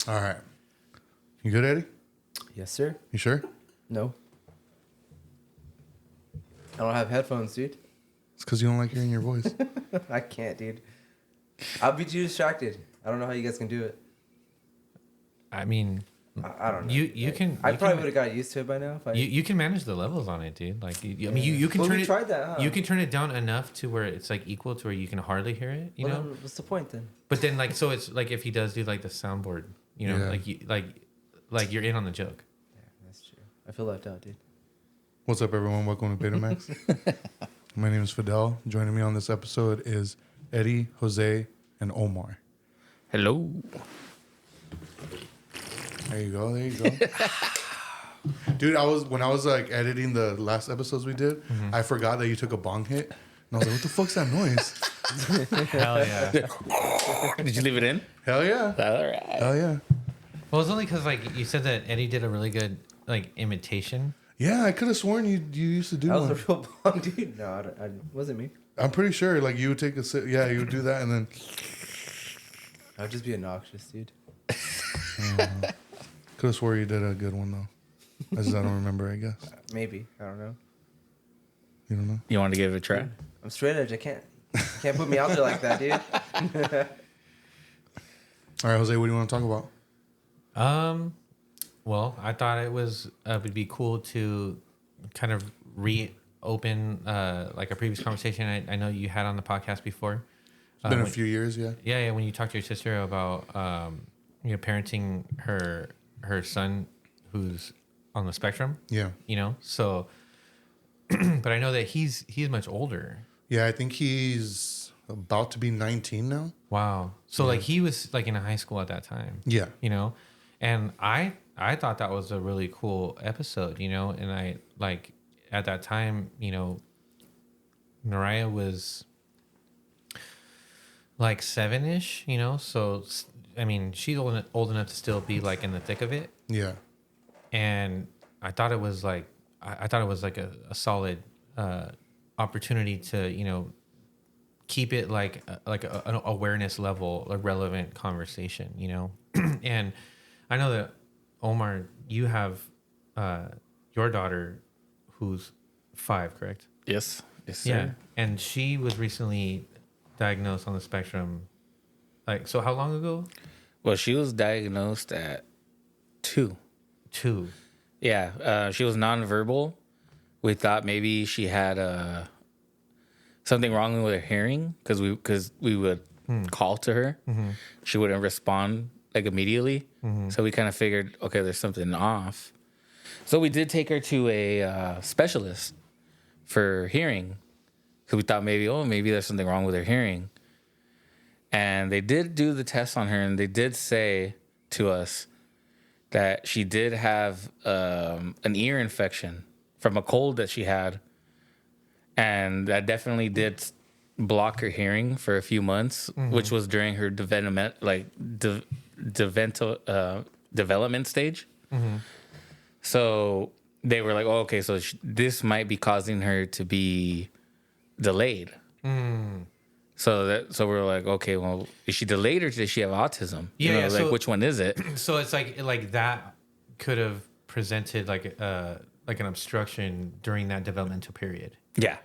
All right. You good, Eddie? Yes, sir. You sure? No. I don't have headphones, dude. It's because you don't like hearing your voice. I can't, dude. I'll be too distracted. I don't know how you guys can do it. I mean, I don't know. you can. I you probably can- would have got used to it by now. If I... You can manage the levels on it, dude. Like, I mean, you can Well, turn we it. tried that, huh? You can turn it down enough to where it's like equal to where you can hardly hear it. You Well, know. then what's the point then? But then, like, so it's like if he does do like the soundboard, you know, Yeah. like you're in on the joke. Yeah, that's true. I feel left out, dude. What's up, everyone? Welcome to Betamax. My name is Fidel. Joining me on this episode is Eddie, Jose, and Omar. Hello. There you go. There you go. Dude, when I was like editing the last episodes we did, I forgot that you took a bong hit, and I was like, "What the fuck's that noise?" Hell yeah. Did you leave it in? Hell yeah! All right. Hell yeah! Well, it's only because like you said that Eddie did a really good like imitation. Yeah, I could have sworn you used to do That one. was a real bomb, dude. No, I wasn't me. I'm pretty sure, like you would take a sip. Yeah, you would do that, and then I would just be obnoxious, dude. could have swore you did a good one though. I don't remember. I guess Maybe. I don't know. you don't know. You want to give it a try? I'm straight edge. I can't put me out there like that, dude. All right, Jose, what do you want to talk about? Well, I thought it would be cool to kind of reopen like a previous conversation I know you had on the podcast before. It's been a few years, yeah. Yeah, when you talked to your sister about parenting her son who's on the spectrum. Yeah. You know, so but I know that he's much older. Yeah, I think he's about to be 19 now. Wow. So like he was like in high school at that time. Yeah. You know, and I thought that was a really cool episode, you know, and I like at that time, you know, Mariah was like 7-ish, you know, so I mean, she's old enough to still be like in the thick of it. Yeah. And I thought it was like a solid opportunity to, you know, keep it like an awareness level, a relevant conversation, you know. And I know that Omar, you have your daughter who's 5, correct? Yes. Yes, sir. Yeah, and she was recently diagnosed on the spectrum. Like, so how long ago? Well, she was diagnosed at 2. 2. Yeah. She was nonverbal. We thought maybe she had something wrong with her hearing because we would call to her. Mm-hmm. She wouldn't respond like immediately. Mm-hmm. So we kind of figured, okay, there's something off. So we did take her to a specialist for hearing because we thought maybe there's something wrong with her hearing. And they did do the test on her, and they did say to us that she did have an ear infection from a cold that she had, and that definitely did block her hearing for a few months, which was during her development stage. Mm-hmm. So they were like, "Oh, okay, so this might be causing her to be delayed." Mm. So we're like, okay, well, is she delayed or does she have autism? Yeah, like which one is it? So it's like that could have presented like an obstruction during that developmental period. Yeah.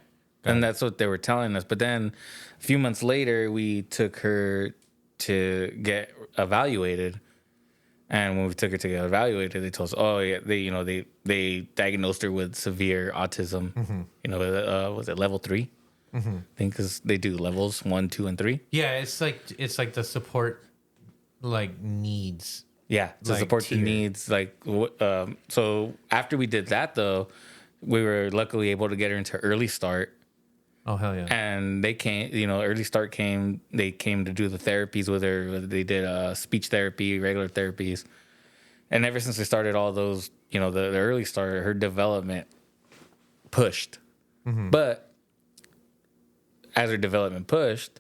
And that's what they were telling us. But then a few months later, we took her to get evaluated. And when we took her to get evaluated, they told us, oh, yeah, they diagnosed her with severe autism. Mm-hmm. You know, was it level 3? Mm-hmm. I think because they do levels 1, 2, and 3. Yeah, it's like the support like needs. Yeah, to like support tier. the needs. Like, so after we did that, though, we were luckily able to get her into early start. Oh hell yeah! And they came, early start came. They came to do the therapies with her. They did speech therapy, regular therapies, and ever since they started all those, the early start, her development pushed. Mm-hmm. But as her development pushed,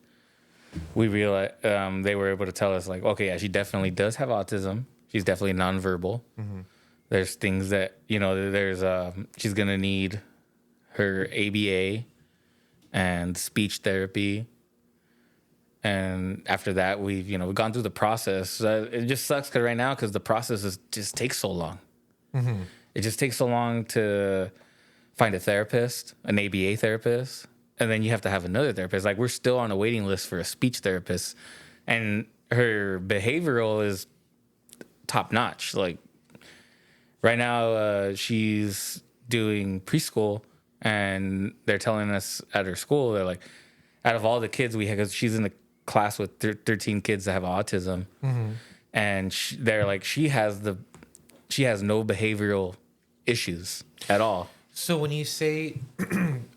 we realized they were able to tell us like, okay, yeah, she definitely does have autism. She's definitely nonverbal. Mm-hmm. There's things that she's gonna need her ABA and speech therapy, And after that, we've gone through the process. It just sucks because right now, because the process just takes so long. Mm-hmm. It just takes so long to find a therapist, an ABA therapist, and then you have to have another therapist. Like, we're still on a waiting list for a speech therapist, and her behavioral is top notch. Like, right now, she's doing preschool, and they're telling us at her school, they're like, out of all the kids we have, because she's in a class with 13 kids that have autism, and they're like, she has no behavioral issues at all. So when you say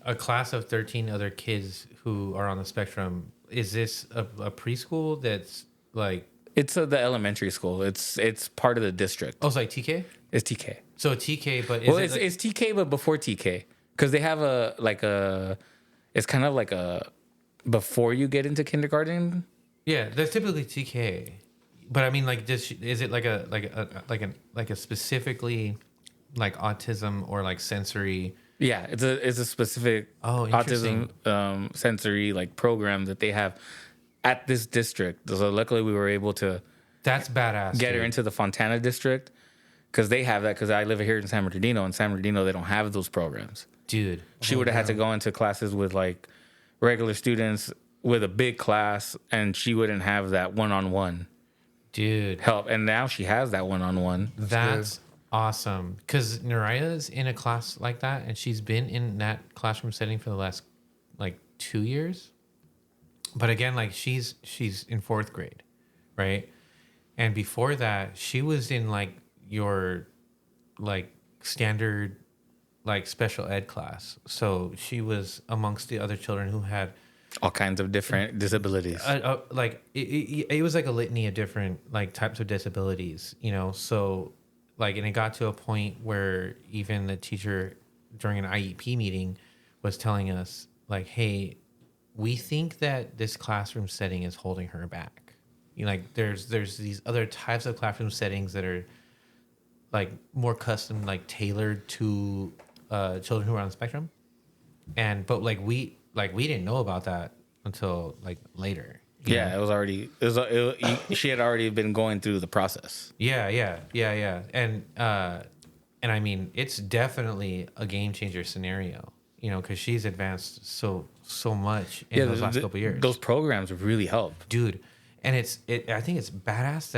a class of 13 other kids who are on the spectrum, is this a preschool that's like... It's the elementary school. It's part of the district. Oh, it's like TK? It's TK. So TK, but it's TK, but before TK, because they have it's kind of like a before you get into kindergarten. Yeah, that's typically TK. But I mean, like, is it like a specifically like autism or like sensory? Yeah, it's a specific autism sensory like program that they have at this district. So luckily we were able to That's badass. get her into the Fontana district because they have that. Because I live here in San Bernardino, and San Bernardino they don't have those programs. Dude, She would have had to go into classes with like regular students with a big class, and she wouldn't have that one-on-one dude, help. And now she has that one-on-one. that's awesome. Because Naraya's in a class like that, and she's been in that classroom setting for the last like 2 years. But again, like she's in 4th grade, right? And before that, she was in like your like standard like special ed class. So she was amongst the other children who had All kinds of different disabilities. like it was like a litany of different like types of disabilities, so like, and it got to a point where even the teacher during an IEP meeting was telling us like, hey, we think that this classroom setting is holding her back. Like there's these other types of classroom settings that are like more custom, like tailored to children who are on the spectrum. But we didn't know about that until like later. Yeah, she had already been going through the process. Yeah. And I mean, it's definitely a game changer scenario, because she's advanced so much in those last couple of years. Those programs really help, dude. And I think it's badass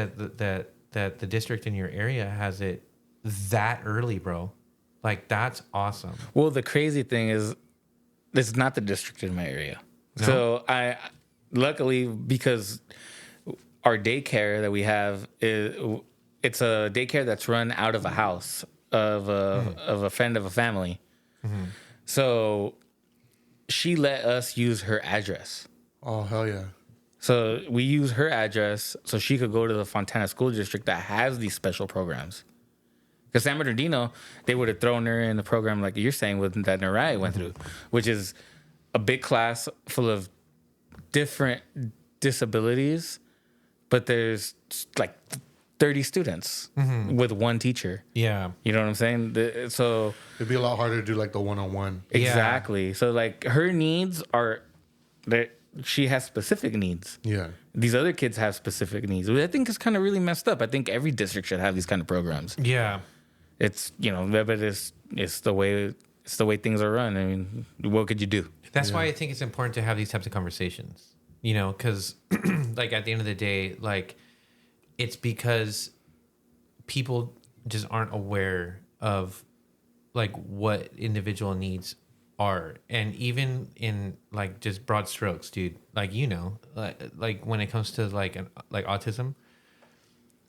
that the district in your area has it that early, bro. Like, that's awesome. Well, the crazy thing is, it's not the district in my area. No? So luckily, because our daycare that we have it's a daycare that's run out of a house of a friend of a family. Mm-hmm. So she let us use her address. Oh, hell yeah. So we use her address so she could go to the Fontana School District that has these special programs. Because San Bernardino, they would have thrown her in the program like you're saying with that Naraya went through, which is a big class full of different disabilities, but there's like 30 students with one teacher. Yeah. You know what I'm saying? So it'd be a lot harder to do like the one-on-one. Exactly. Yeah. So like her needs are that she has specific needs. Yeah. These other kids have specific needs. I think it's kind of really messed up. I think every district should have these kind of programs. Yeah. It's, but it's the way things are run. I mean, what could you do? That's why I think it's important to have these types of conversations, because like at the end of the day, like it's because people just aren't aware of like what individual needs are. And even in like just broad strokes, dude, like, like when it comes to like autism,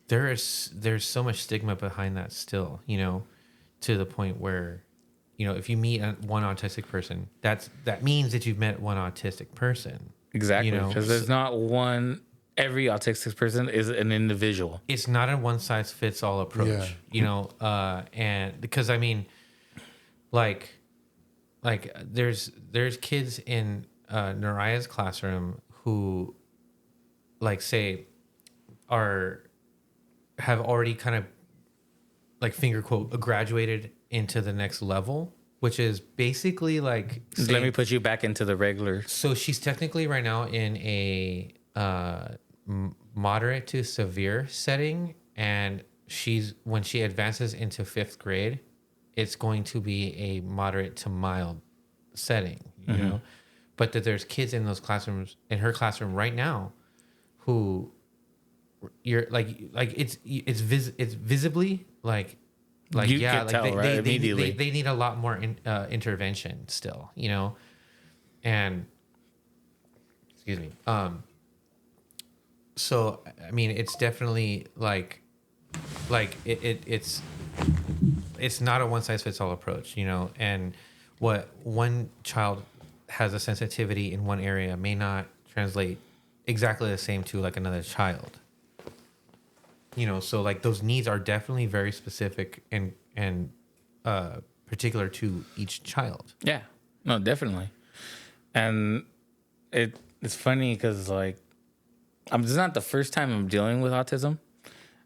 there's so much stigma behind that still, to the point where, if you meet one autistic person, that means that you've met one autistic person. Exactly. Because there's not one, every autistic person is an individual. It's not a one size fits all approach, and because I mean, like there's kids in Naraya's classroom who like say have already kind of like finger quote graduated into the next level, which is basically like let me put you back into the regular. So she's technically right now in a moderate to severe setting, and when she advances into 5th grade, it's going to be a moderate to mild setting, you know. But that there's kids in those classrooms, in her classroom right now, who you're like it's visibly like You yeah, could like tell, right? Immediately. they need a lot more intervention still, you know. And excuse me. So I mean, it's definitely like it's not a one size fits all approach, you know. And what one child has a sensitivity in one area may not translate exactly the same to like another child, you know. So like those needs are definitely very specific and particular to each child. Yeah, no, definitely. And it's funny because like this is not the first time I'm dealing with autism.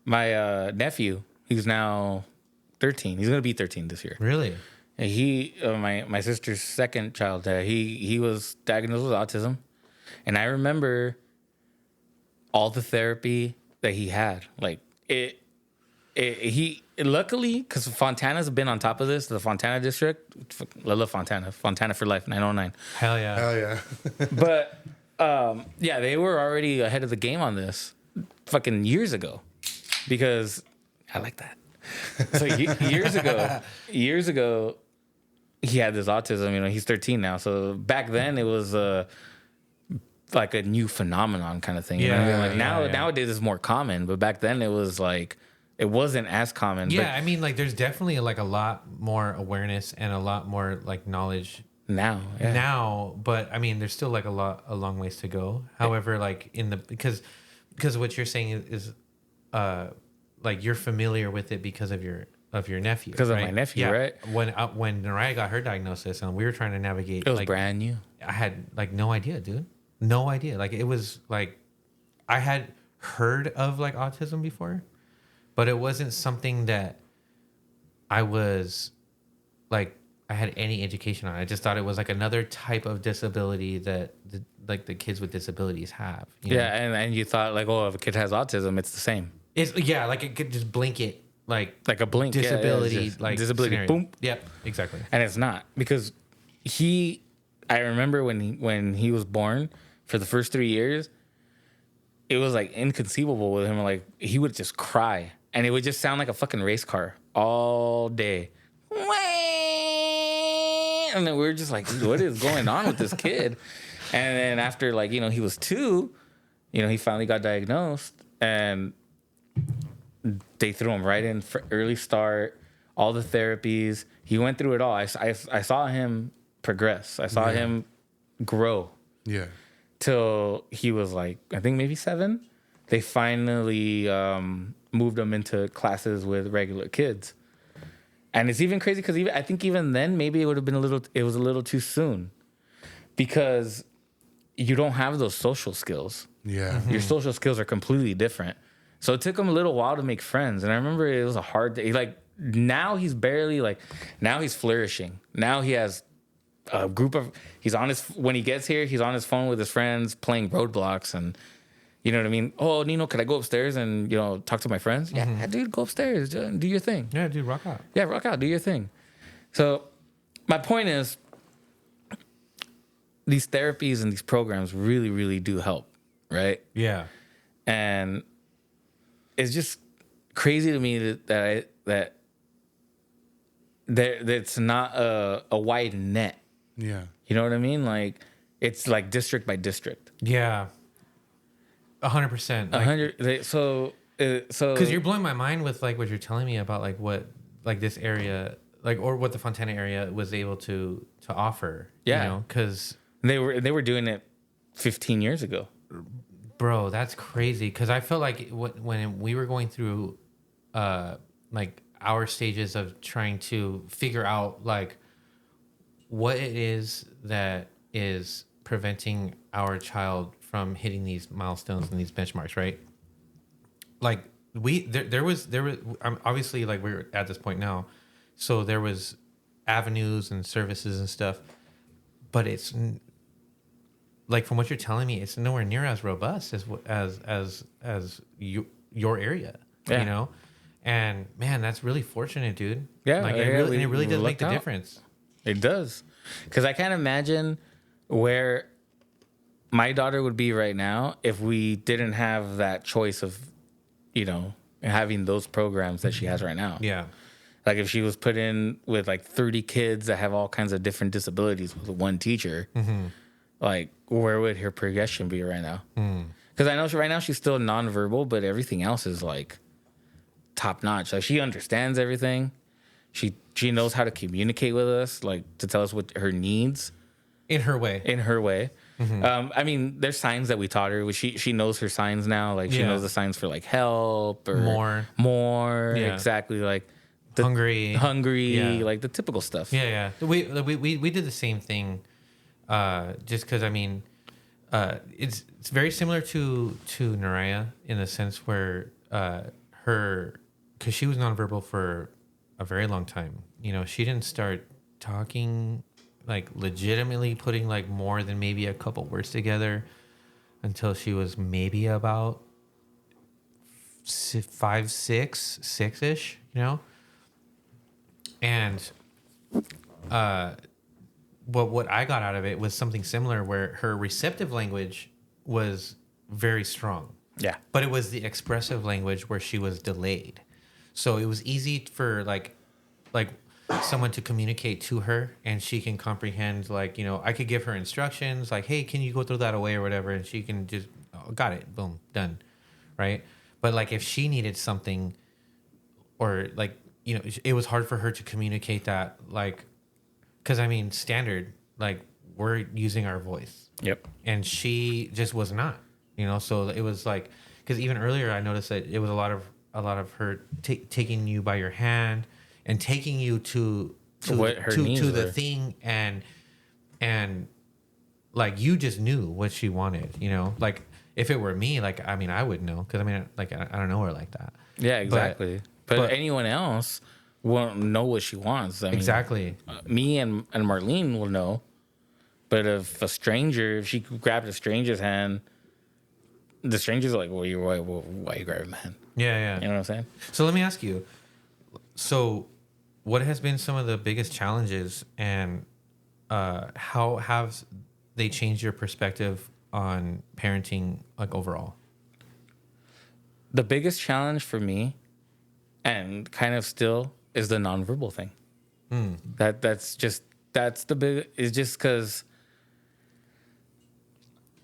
My nephew, he's now 13. He's gonna be 13 this year. Really? And he, my sister's second child, he was diagnosed with autism, and I remember all the therapy that he had. Like he luckily, because Fontana's been on top of this, the Fontana district. I love Fontana for life, 909. Hell yeah. Hell yeah. But yeah, they were already ahead of the game on this fucking years ago, because I like that. So years ago, he had this autism. You know, he's 13 now. So back then it was like a new phenomenon kind of thing. You know what I mean? Like nowadays it's more common, but back then it was like it wasn't as common. Yeah, I mean, like there's definitely like a lot more awareness and a lot more like knowledge now, but I mean, there's still like a long ways to go. However, like because what you're saying is like you're familiar with it because of your nephew. Because of my nephew, right? When Naraya got her diagnosis and we were trying to navigate, it was like, brand new. I had like no idea, dude. No idea. Like it was like I had heard of like autism before, but it wasn't something that I was like I had any education on. I just thought it was like another type of disability that the kids with disabilities have. You know? And you thought like, oh, if a kid has autism, it's the same. It's like it could just blink it like a blink disability, like disability. scenario. Boom. Yep, exactly. And it's not, because I remember when he was born, for the first 3 years, it was like inconceivable with him. Like he would just cry, and it would just sound like a fucking race car all day. And then we were just like, what is going on with this kid? And then after, like, you know, he was 2, you know, he finally got diagnosed, and they threw him right in for early start, all the therapies. He went through it all. I saw him progress. I saw him grow. Yeah. Till he was like, I think maybe 7. They finally moved him into classes with regular kids. And it's even crazy because I think even then, maybe it was a little too soon, because you don't have those social skills. Yeah. Mm-hmm. Your social skills are completely different. So it took him a little while to make friends. And I remember it was a hard day. Like now he's flourishing. Now he has a group of, when he gets here, he's on his phone with his friends playing Roadblocks, and you know what I mean? Oh, Nino, could I go upstairs and, you know, talk to my friends? Mm-hmm. Yeah, dude, go upstairs, do your thing. Yeah, dude, rock out. Yeah, rock out, do your thing. So my point is, these therapies and these programs really, really do help, right? Yeah. And it's just crazy to me that it's not a wide net. Yeah. You know what I mean? Like, it's like district by district. Yeah. 100%. 100. So because you're blowing my mind with like what you're telling me about like what like this area like or what the Fontana area was able to offer. Yeah. You know, because they were doing it 15 years ago. Bro, that's crazy. Because I felt like when we were going through like our stages of trying to figure out like what it is that is preventing our child from hitting these milestones and these benchmarks, right? Like there was obviously like we're at this point now, so there was avenues and services and stuff, but it's like from what you're telling me, it's nowhere near as robust as your area, Yeah. you know. And man, that's really fortunate, dude. Yeah, like yeah, it really we does make lucked the out. difference. It does. Because I can't imagine where my daughter would be right now if we didn't have that choice of, you know, having those programs that she has right now. Yeah. Like if she was put in with like 30 kids that have all kinds of different disabilities with one teacher, like where would her progression be right now? Because I know right now she's still nonverbal, but everything else is like top notch. Like she understands everything. She knows how to communicate with us, like to tell us what her needs In her way. in her way. I mean, there's signs that we taught her. She knows her signs now. Like she Yeah. knows the signs for like help or more. Yeah. Exactly. Like Hungry. Yeah. like the typical stuff. Yeah. We did the same thing. Just because I mean, it's very similar to Naraya in the sense where because she was nonverbal for a very long time. You know, she didn't start talking like legitimately putting like more than maybe a couple words together until she was maybe about 6-ish, you know. And what I got out of it was something similar where her receptive language was very strong. Yeah. But it was the expressive language where she was delayed. So it was easy for like someone to communicate to her and she can comprehend, like, you know, I could give her instructions like, hey, can you go throw that away or whatever? And she can just, oh, got it. Boom, done. Right. But like if she needed something or like, you know, it was hard for her to communicate that, like, because I mean, standard, like we're using our voice. Yep. And she just was not, you know. So it was like, because even earlier I noticed that it was a lot of her taking you by your hand and taking you to What her needs to the were. thing, and like you just knew what she wanted, you know. Like if it were me, like I mean I would know, because I mean like I don't know her like that. Yeah, exactly. But anyone else won't know what she wants. I mean, Exactly. Me and Marlene will know. But if a stranger, if she grabbed a stranger's hand, the stranger's like, why you grabbing my hand? Yeah. You know what I'm saying? So let me ask you. So, what has been some of the biggest challenges, and how have they changed your perspective on parenting, like overall? The biggest challenge for me, and kind of still, is the nonverbal thing. That's the big. It's just because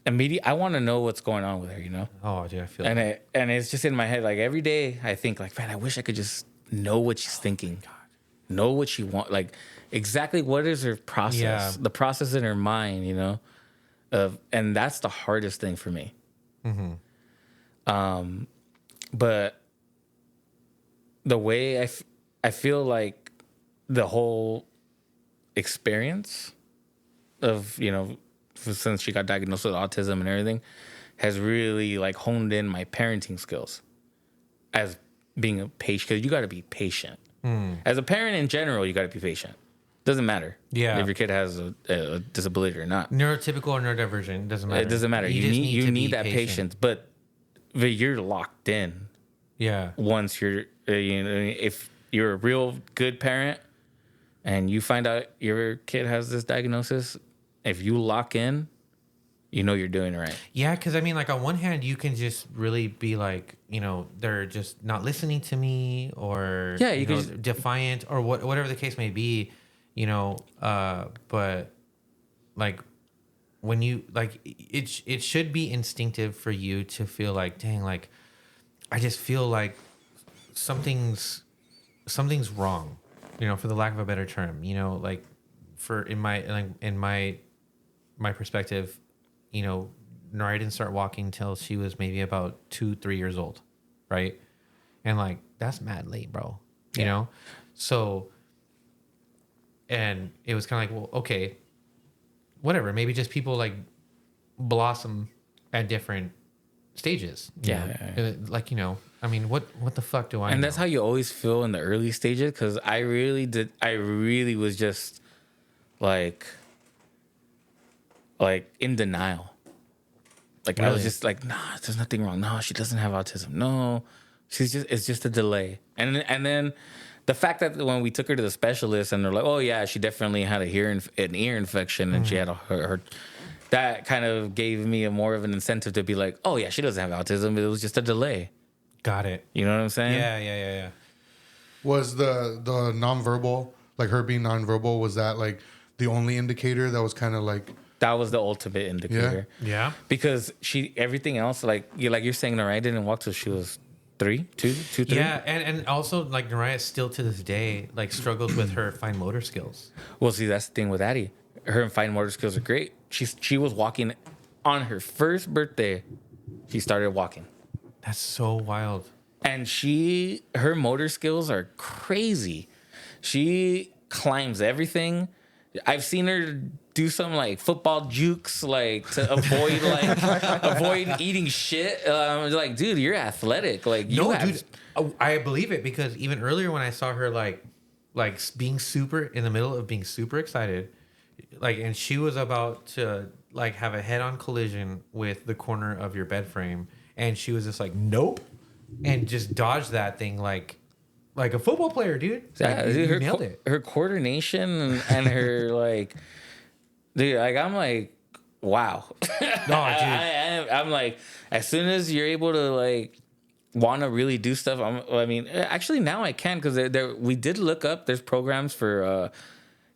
immediately I want to know what's going on with her, you know. Oh, dude, I feel. And it's just in my head. Like every day, I think like, man, I wish I could just know what she's thinking, know what she wants, like exactly what is her process, the process in her mind, you know. And that's the hardest thing for me. But the way I feel like the whole experience of, you know, since she got diagnosed with autism and everything, has really like honed in my parenting skills as being a patient, because you got to be patient. As a parent in general, you got to be patient. Doesn't matter if your kid has a disability or not. Neurotypical or neurodivergent, doesn't matter. It doesn't matter. You need that patience, but you're locked in. Yeah. Once you're, you know, if you're a real good parent and you find out your kid has this diagnosis, if you lock in, you know you're doing it right. Yeah, because I mean, like on one hand, you can just really be like, you know, they're just not listening to me, or you can know, just defiant, or whatever the case may be, you know. But like when you like, it should be instinctive for you to feel like, dang, like I just feel like something's wrong, you know, for the lack of a better term, you know, like in my perspective. You know, Nari didn't start walking till she was maybe about 2-3 years old, right? And like that's mad late, bro. You know, so and it was kind of like, well, okay, whatever. Maybe just people like blossom at different stages. You know? Like, you know, I mean, what the fuck do I? And know? that's how you always feel in the early stages, because I really was just like in denial. Like I was just like, nah, there's nothing wrong. No, she doesn't have autism. No, it's just a delay. And then the fact that when we took her to the specialist and they're like, oh yeah, she definitely had an ear infection and she had her that kind of gave me more of an incentive to be like, oh yeah, she doesn't have autism. It was just a delay. Got it. You know what I'm saying? Yeah. Was the nonverbal, like her being nonverbal, was that like the only indicator that was kind of like? That was the ultimate indicator. Yeah. Because everything else, like you're saying, Naraya didn't walk till she was 3. Yeah, and also like Naraya still to this day like struggles with her fine motor skills. Well, see, that's the thing with Addie. Her fine motor skills are great. She was walking on her first birthday. She started walking. That's so wild. And her motor skills are crazy. She climbs everything. I've seen her do some like football jukes, like to avoid eating shit. Like, dude, you're athletic. Like, dude, I believe it because even earlier when I saw her like being super in the middle of being super excited, like, and she was about to like have a head-on collision with the corner of your bed frame, and she was just like, nope, and just dodged that thing like a football player, dude. Yeah, like, dude, you nailed it. Her coordination and her like, dude, like I'm like, wow. No, dude. I'm like, as soon as you're able to like want to really do stuff, actually now I can because we did look up. There's programs for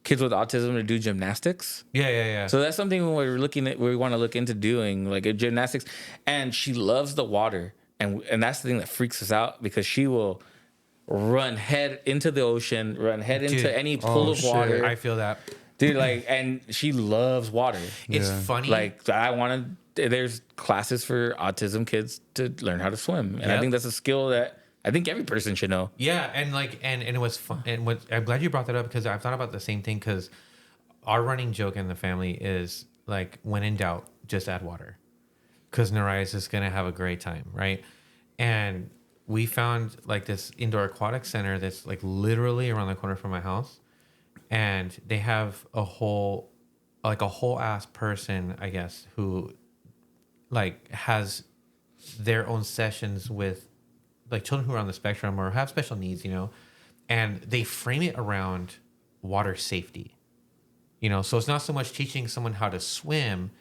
kids with autism to do gymnastics. Yeah. So that's something we want to look into doing, like gymnastics. And she loves the water, and that's the thing that freaks us out because she will run head into the ocean, run head into any pool of water. I feel that. Dude, like, and she loves water. It's funny. Like, there's classes for autism kids to learn how to swim. And I think that's a skill that I think every person should know. Yeah, and like, and it was fun. And I'm glad you brought that up because I've thought about the same thing because our running joke in the family is like, when in doubt, just add water. Because Naraya is just going to have a great time, right? And we found like this indoor aquatic center that's like literally around the corner from my house. And they have a whole ass person, I guess, who like has their own sessions with like children who are on the spectrum or have special needs, you know, and they frame it around water safety, you know, so it's not so much teaching someone how to swim,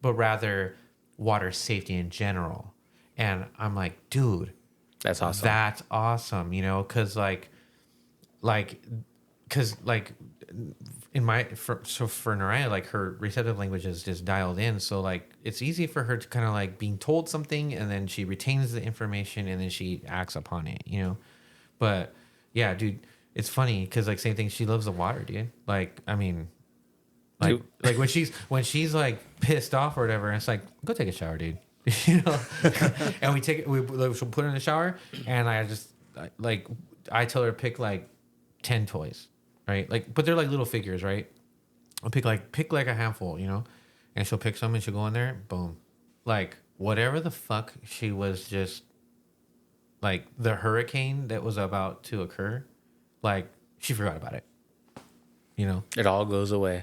but rather water safety in general. And I'm like, dude, that's awesome. That's awesome, you know, because for Naraya, like her receptive language is just dialed in, so like it's easy for her to kind of like being told something and then she retains the information and then she acts upon it, you know. But yeah, dude, it's funny because like same thing, she loves the water, dude. Like, I mean, like when she's like pissed off or whatever, and it's like, go take a shower, dude. You know. And she'll put her in the shower, and I tell her to pick like 10 toys, right? Like, but they're like little figures, right? I'll pick like a handful, you know, and she'll pick some and she'll go in there, boom, like whatever the fuck she was just like the hurricane that was about to occur, like she forgot about it, you know. It all goes away.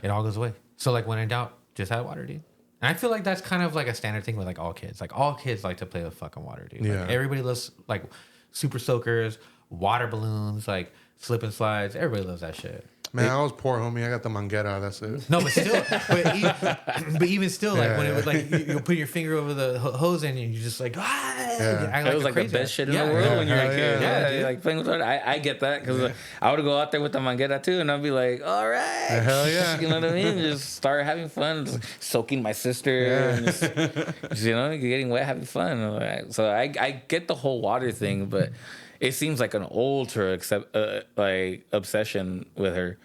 So like when in doubt, just add water, dude. And I feel like that's kind of like a standard thing with like all kids. Like all kids like to play with fucking water, dude. Yeah. Like, everybody loves like super soakers, water balloons, like slip and slides. Everybody loves that shit. Man, I was poor, homie. I got the manguera. That's it. No, but still, but even still, like when it was like you put your finger over the hose and you're just like, It was like the best shit in the world when you're a kid. Yeah, like playing with water. I get that because I would go out there with the manguera too, and I'd be like, all right, hell yeah, you know what I mean? Just start having fun, just soaking my sister, and just, you know, getting wet, having fun. So I get the whole water thing, but it seems like an ultra like obsession with her.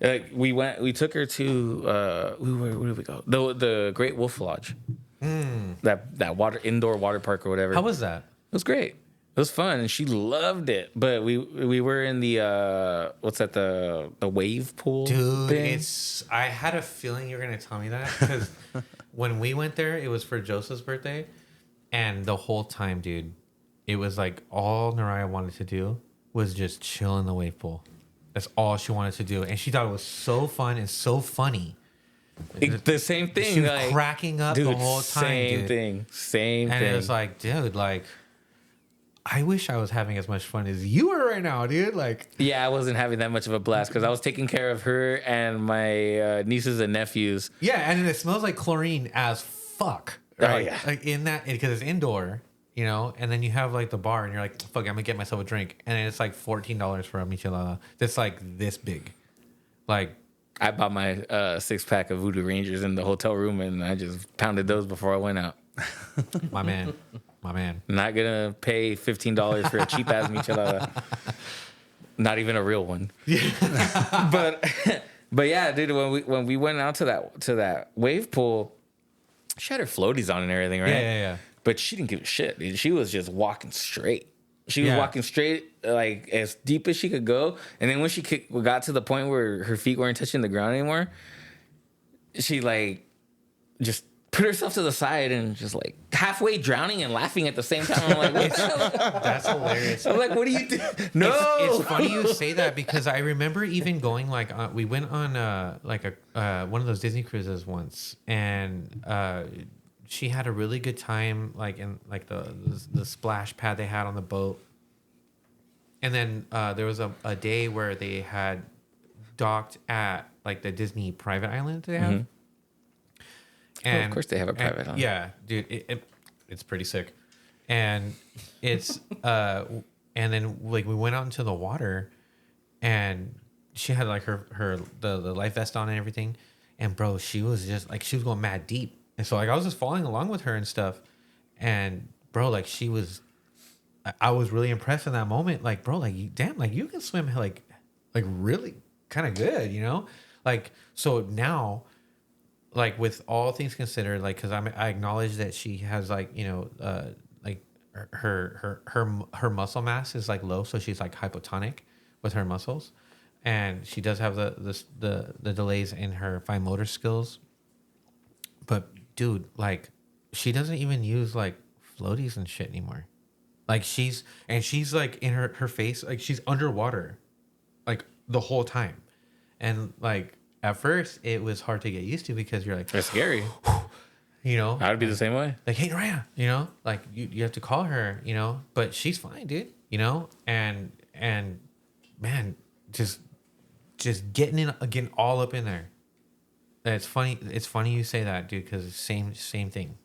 Like we took her to where did we go? The Great Wolf Lodge, that indoor water park or whatever. How was that? It was great. It was fun, and she loved it. But we were in the what's that, the wave pool, dude. thing? I had a feeling you were gonna tell me that because when we went there, it was for Joseph's birthday, and the whole time, dude, it was like all Naraya wanted to do was just chill in the wave pool. That's all she wanted to do, and she thought it was so fun and so funny. The same thing. She was like, cracking up dude, the whole time, Same dude. thing. Same And thing. it was like, dude, like, I wish I was having as much fun as you are right now, dude. Like, yeah, I wasn't having that much of a blast because I was taking care of her and my nieces and nephews. yeah, and it smells like chlorine as fuck. Oh, Right? yeah. Like in that, because it's indoor, you know, and then you have like the bar and you're like, fuck, I'm gonna get myself a drink. And it's like $14 for a michelada that's like this big. Like, I bought my 6-pack of Voodoo Rangers in the hotel room and I just pounded those before I went out. my man. Not gonna pay $15 for a cheap ass michelada. Not even a real one. but yeah, dude, when we went out to that wave pool, she had her floaties on and everything, right? Yeah. But she didn't give a shit, dude. She was just walking straight. She was Yeah. walking straight, like as deep as she could go. And then when she got to the point where her feet weren't touching the ground anymore, she like just put herself to the side and just like halfway drowning and laughing at the same time. I'm like, what the hell? That's hilarious. I'm like, what are you doing? No. It's funny you say that because I remember even going like we went on one of those Disney cruises once, and she had a really good time like in like the splash pad they had on the boat, and then there was a day where they had docked at like the Disney private island they have. And, of course they have a private island. Yeah, dude, it's pretty sick. And it's and then like we went out into the water and she had like the life vest on and everything. And bro, she was just like she was going mad deep. And so like I was just following along with her and stuff. And bro, like I was really impressed in that moment. Like, bro, like you can swim like really kind of good, you know? Like so now, like with all things considered, like because I acknowledge that she has like like her muscle mass is like low, so she's like hypotonic with her muscles, and she does have the delays in her fine motor skills. But dude, like she doesn't even use like floaties and shit anymore. Like she's like in her face, like she's underwater, like the whole time, and like. At first, it was hard to get used to because you're like... It's scary. You know? I would be the same way. Like, hey, Raya, you know? Like, you have to call her, you know? But she's fine, dude, you know? And man, just getting all up in there. It's funny you say that, dude, because same thing.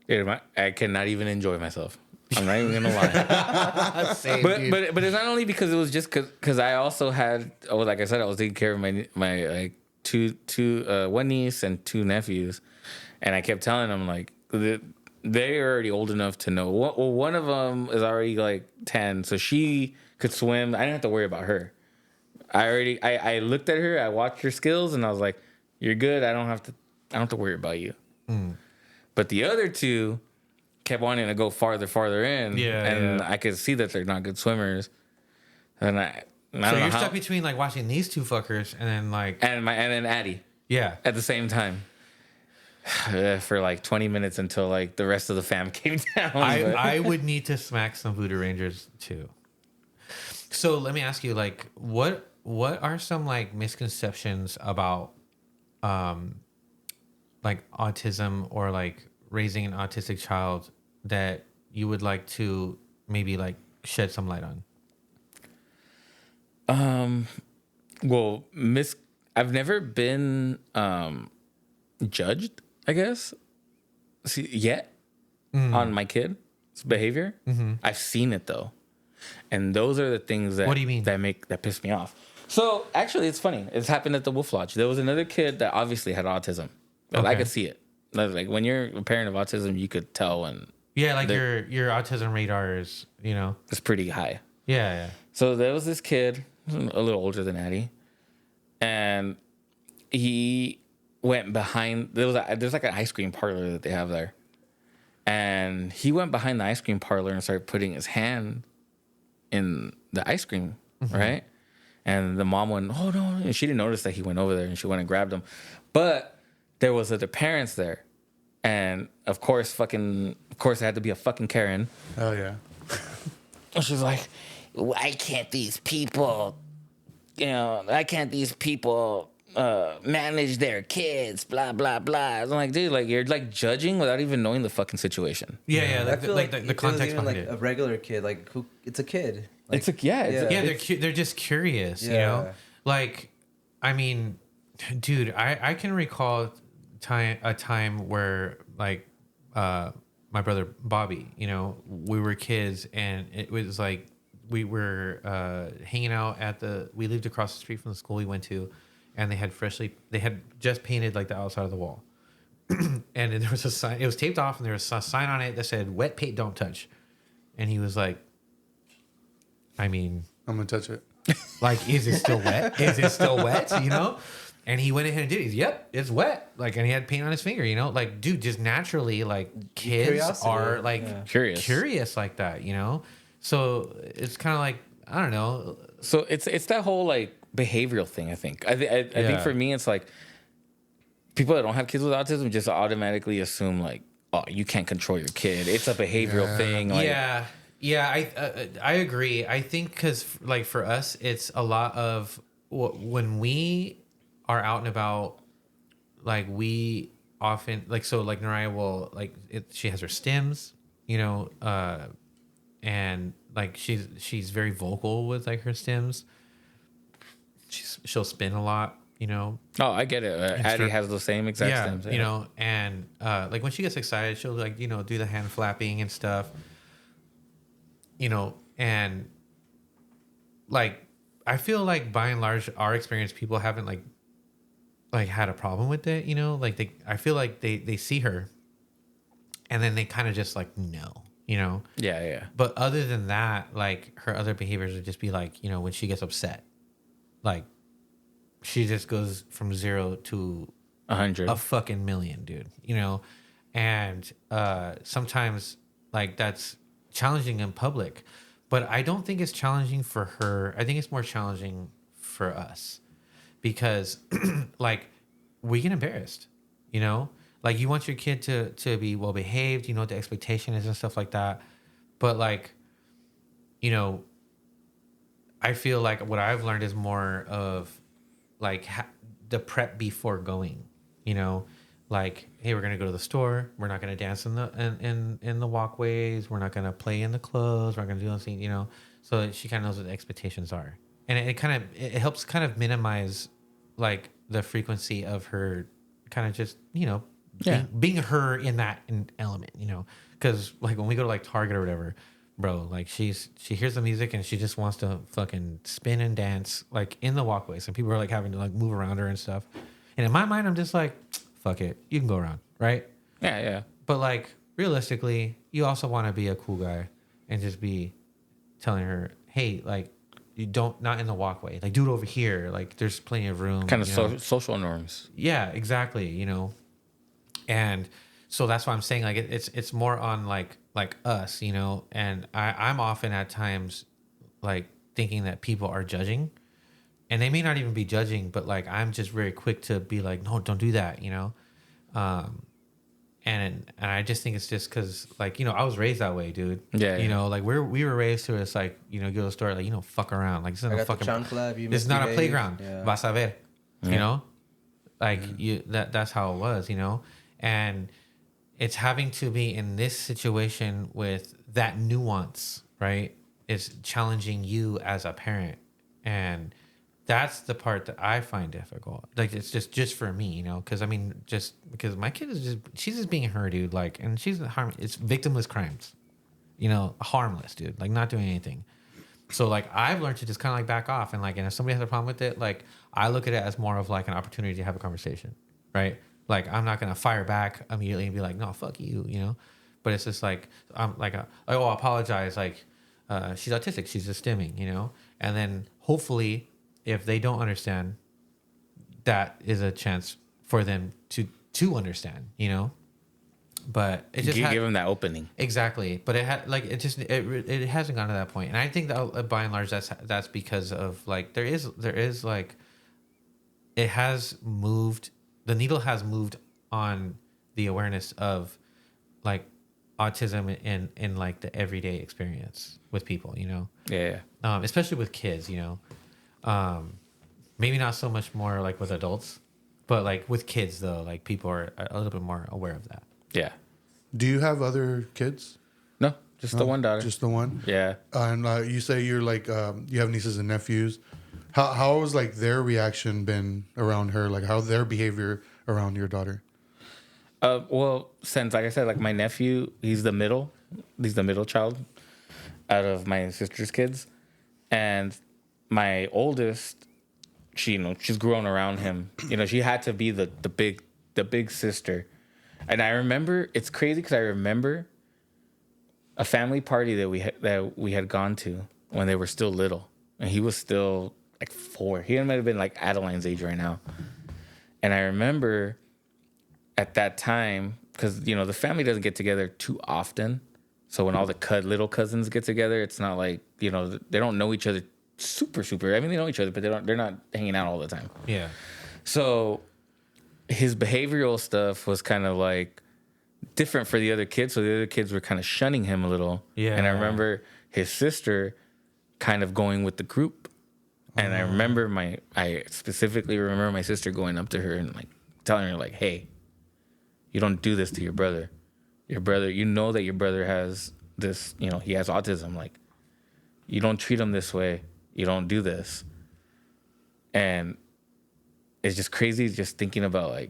Dude, I cannot even enjoy myself. I'm not even gonna lie. Same, but it's not only because it was just because I also had like I said I was taking care of my like two one niece and two nephews, and I kept telling them like they're already old enough to know. Well, one of them is already like 10, so she could swim. I didn't have to worry about her. I looked at her, I watched her skills, and I was like, "You're good. I don't have to worry about you." But the other two kept wanting to go farther in. And I could see that they're not good swimmers. And I don't know you're how, stuck between like watching these two fuckers and then like and then Addie. Yeah. At the same time. For like 20 minutes until like the rest of the fam came down. I would need to smack some Voodoo Rangers too. So let me ask you, like, what are some like misconceptions about like autism or like raising an autistic child that you would like to maybe like shed some light on? Well, I've never been judged, I guess, yet on my kid's behavior. I've seen it though, and those are the things that What do you mean? that piss me off. So actually, it's funny. It's happened at the Wolf Lodge. There was another kid that obviously had autism. Like, I could see it. Like when you're a parent of autism, you could tell when. Yeah, like your autism radar is, you know, it's pretty high. Yeah. So there was this kid, a little older than Addie, and he went behind. There's like an ice cream parlor that they have there, and he went behind the ice cream parlor and started putting his hand in the ice cream, right? And the mom went, "Oh no!" And she didn't notice that he went over there, and she went and grabbed him, but there was other parents there, and of course, it had to be a fucking Karen. Oh yeah. And she's like, why can't these people manage their kids, blah blah blah. I'm like, dude, like you're like judging without even knowing the fucking situation. Yeah, I feel like, the if it was context even behind like it. a regular kid, like who, it's a kid. Like, They're just curious, you know. Like, I mean, dude, I can recall a time where like my brother Bobby, you know, we were kids and it was like we were hanging out we lived across the street from the school we went to, and they had just painted like the outside of the wall. And there was a sign, it was taped off, and there was a sign on it that said wet paint don't touch. And he was like, I mean, I'm gonna touch it. Like, is it still wet? Is it still wet? You know? And he went ahead and did it. He's, yep, it's wet. Like, and he had paint on his finger, you know? Like, dude, just naturally, like, kids Curiosity. are, like, curious like that, you know? So it's kind of like, I don't know. So it's that whole, like, behavioral thing, I think. I think for me, it's like people that don't have kids with autism just automatically assume, like, oh, you can't control your kid. It's a behavioral thing. Like, I agree. I think because, like, for us, it's a lot of when we are out and about, like, we often, like, so, like, Naraya will, like, she has her stims, you know, and, like, she's very vocal with, like, her stims. She'll spin a lot, you know. Oh, I get it. Addie has the same exact stims. Yeah, you know, and, like, when she gets excited, she'll, like, you know, do the hand flapping and stuff. You know, and like, I feel like by and large, our experience, people haven't like had a problem with it, you know, like I feel like they see her and then they kind of just like, no, you know? Yeah. But other than that, like her other behaviors would just be like, you know, when she gets upset, like she just goes from 0 to 100, a fucking million, dude, you know? And sometimes like that's challenging in public, but I don't think it's challenging for her. I think it's more challenging for us because like we get embarrassed, you know, like you want your kid to be well behaved, you know what the expectation is and stuff like that. But like, you know, I feel like what I've learned is more of like the prep before going, you know, like, hey, we're gonna go to the store. We're not gonna dance in the walkways. We're not gonna play in the clothes. We're not gonna do anything, you know. So that she kind of knows what the expectations are, and it helps kind of minimize like the frequency of her kind of just, you know, being her in that element, you know. Because like when we go to like Target or whatever, bro, like she hears the music and she just wants to fucking spin and dance like in the walkways, and people are like having to like move around her and stuff. And in my mind, I'm just like, fuck it, you can go around, right? Yeah. But like realistically, you also want to be a cool guy and just be telling her, hey, like you don't, not in the walkway, like do it over here, like there's plenty of room. Kind of social norms. Yeah, exactly. You know, and so that's why I'm saying like it's more on like us, you know, and I'm often at times like thinking that people are judging. And they may not even be judging, but like I'm just very quick to be like, no, don't do that, you know. And I just think it's just because like, you know, I was raised that way, dude. Yeah. You know, like we were raised to it's like, you know, go to the store, like, you know, fuck around, like this isn't a fucking this is not a playground. Yeah. Vas a ver, you know, like that's how it was, you know, and it's having to be in this situation with that nuance, right? It's challenging you as a parent, and that's the part that I find difficult. Like it's just for me, you know, because I mean, just because my kid is she's just being her, dude. Like, and she's it's victimless crimes, you know, harmless, dude. Like not doing anything. So like I've learned to just kind of like back off, and like, and if somebody has a problem with it, like I look at it as more of like an opportunity to have a conversation, right? Like I'm not gonna fire back immediately and be like, no, fuck you, you know. But it's just like I'm like, oh, I apologize. Like she's autistic, she's just stimming, you know, and then hopefully, if they don't understand, that is a chance for them to understand, you know. But it just give them that opening. Exactly. But it had like it hasn't gone to that point, and I think that by and large that's because of like there is like it has moved. The needle has moved on the awareness of like autism in like the everyday experience with people, you know. Yeah. Especially with kids, you know. maybe not so much more like with adults, but like with kids though, like people are a little bit more aware of that. Yeah. Do you have other kids? No, just the one daughter. Just the one? Yeah. And you say you're like, you have nieces and nephews. How has like their reaction been around her? Like how their behavior around your daughter? Well, since like I said, like my nephew, he's the middle child out of my sister's kids, and my oldest, she's grown around him. She had to be the big sister, and I remember it's crazy because I remember a family party that we had gone to when they were still little, and he was still like 4. He might have been like Adeline's age right now, and I remember at that time, because the family doesn't get together too often, so when all the little cousins get together, it's not like they don't know each other super. I mean, they know each other, but they're not hanging out all the time. Yeah. So his behavioral stuff was kind of like different for the other kids, so the other kids were kind of shunning him a little. Yeah. And I remember his sister kind of going with the group, and I specifically remember my sister going up to her and like telling her like, "Hey, you don't do this to your brother. Your brother, you know that your brother has this, he has autism. Like, you don't treat him this way. You don't do this." And it's just crazy just thinking about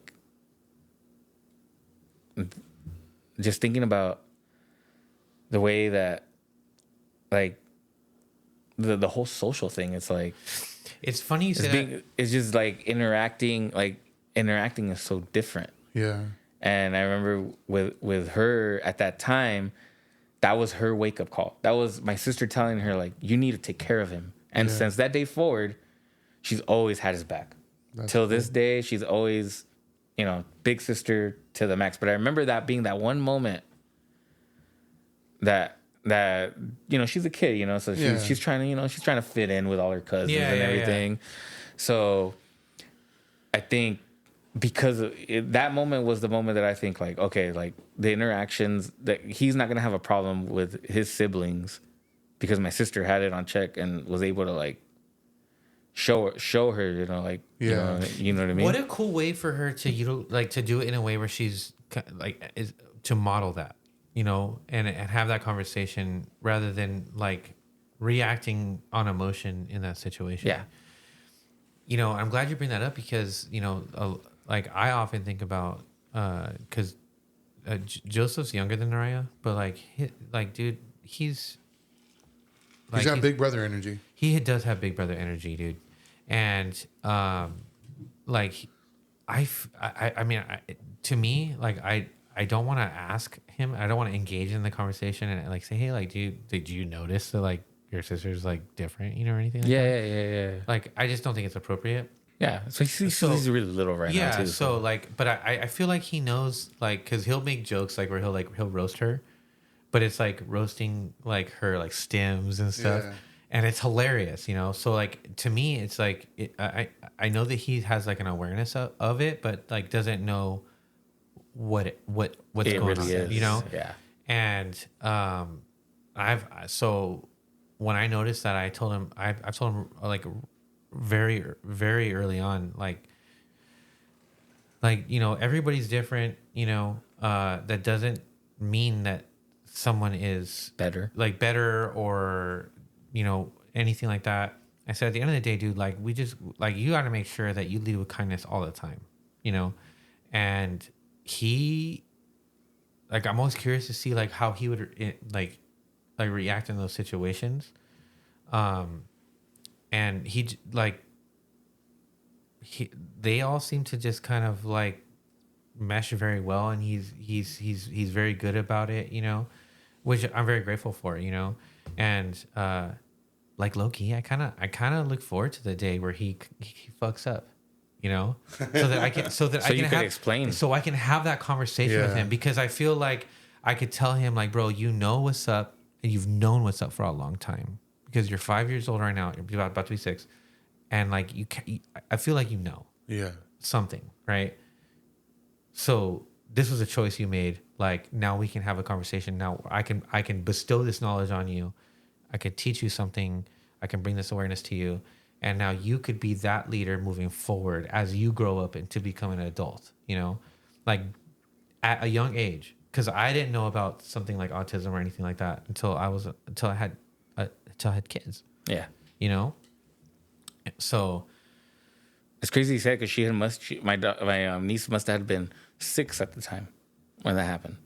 the way that like the whole social thing. It's like, It's funny you say that. it's just like interacting is so different. Yeah. And I remember with her at that time, that was her wake up call. That was my sister telling her like, you need to take care of him. And since that day forward, she's always had his back. Till this day, she's always, big sister to the max. But I remember that being that one moment that she's a kid, so she's trying to fit in with all her cousins and everything. Yeah. So I think because that moment was the moment that I think like, okay, like the interactions that he's not going to have a problem with his siblings because my sister had it on check and was able to like show her, like, you know what I mean? What a cool way for her to to do it in a way where she's like is to model that, and have that conversation rather than like reacting on emotion in that situation. Yeah. I'm glad you bring that up because, like I often think about, cause Joseph's younger than Naraya, but dude, he's got big brother energy. He does have big brother energy, dude. And, to me, like, I don't want to ask him. I don't want to engage in the conversation and like say, hey, like, did you notice that like your sister's like different, or anything like that? Yeah. Like, I just don't think it's appropriate. Yeah. So he's really little right now too. So like, but I feel like he knows, like, cause he'll make jokes like where he'll roast her, but it's like roasting like her like stems and stuff. Yeah. And it's hilarious, So like to me, it's like I know that he has like an awareness of it, but like doesn't know what's going really on, is. Yeah. And so when I noticed that, I told him like very very early on, like everybody's different, that doesn't mean that someone is better or anything like that. I said at the end of the day, dude, like we just like you got to make sure that you lead with kindness all the time, and he like I'm always curious to see like how he would like react in those situations, and they all seem to just kind of like mesh very well, and he's very good about it, which I'm very grateful for, and like low-key, I kind of look forward to the day where he fucks up, so that I can explain, so I can have that conversation with him, because I feel like I could tell him like, bro, you know what's up, and you've known what's up for a long time, because you're 5 years old right now, you're about to be 6, and like I feel like something, right? So this was a choice you made. Like now we can have a conversation. Now I can bestow this knowledge on you. I can teach you something. I can bring this awareness to you, And now you could be that leader moving forward as you grow up into becoming an adult, you know, like at a young age. Because I didn't know about something like autism or anything like that until I had kids, Yeah. you know. So It's crazy you said because my niece must have been 6 at the time when that happened.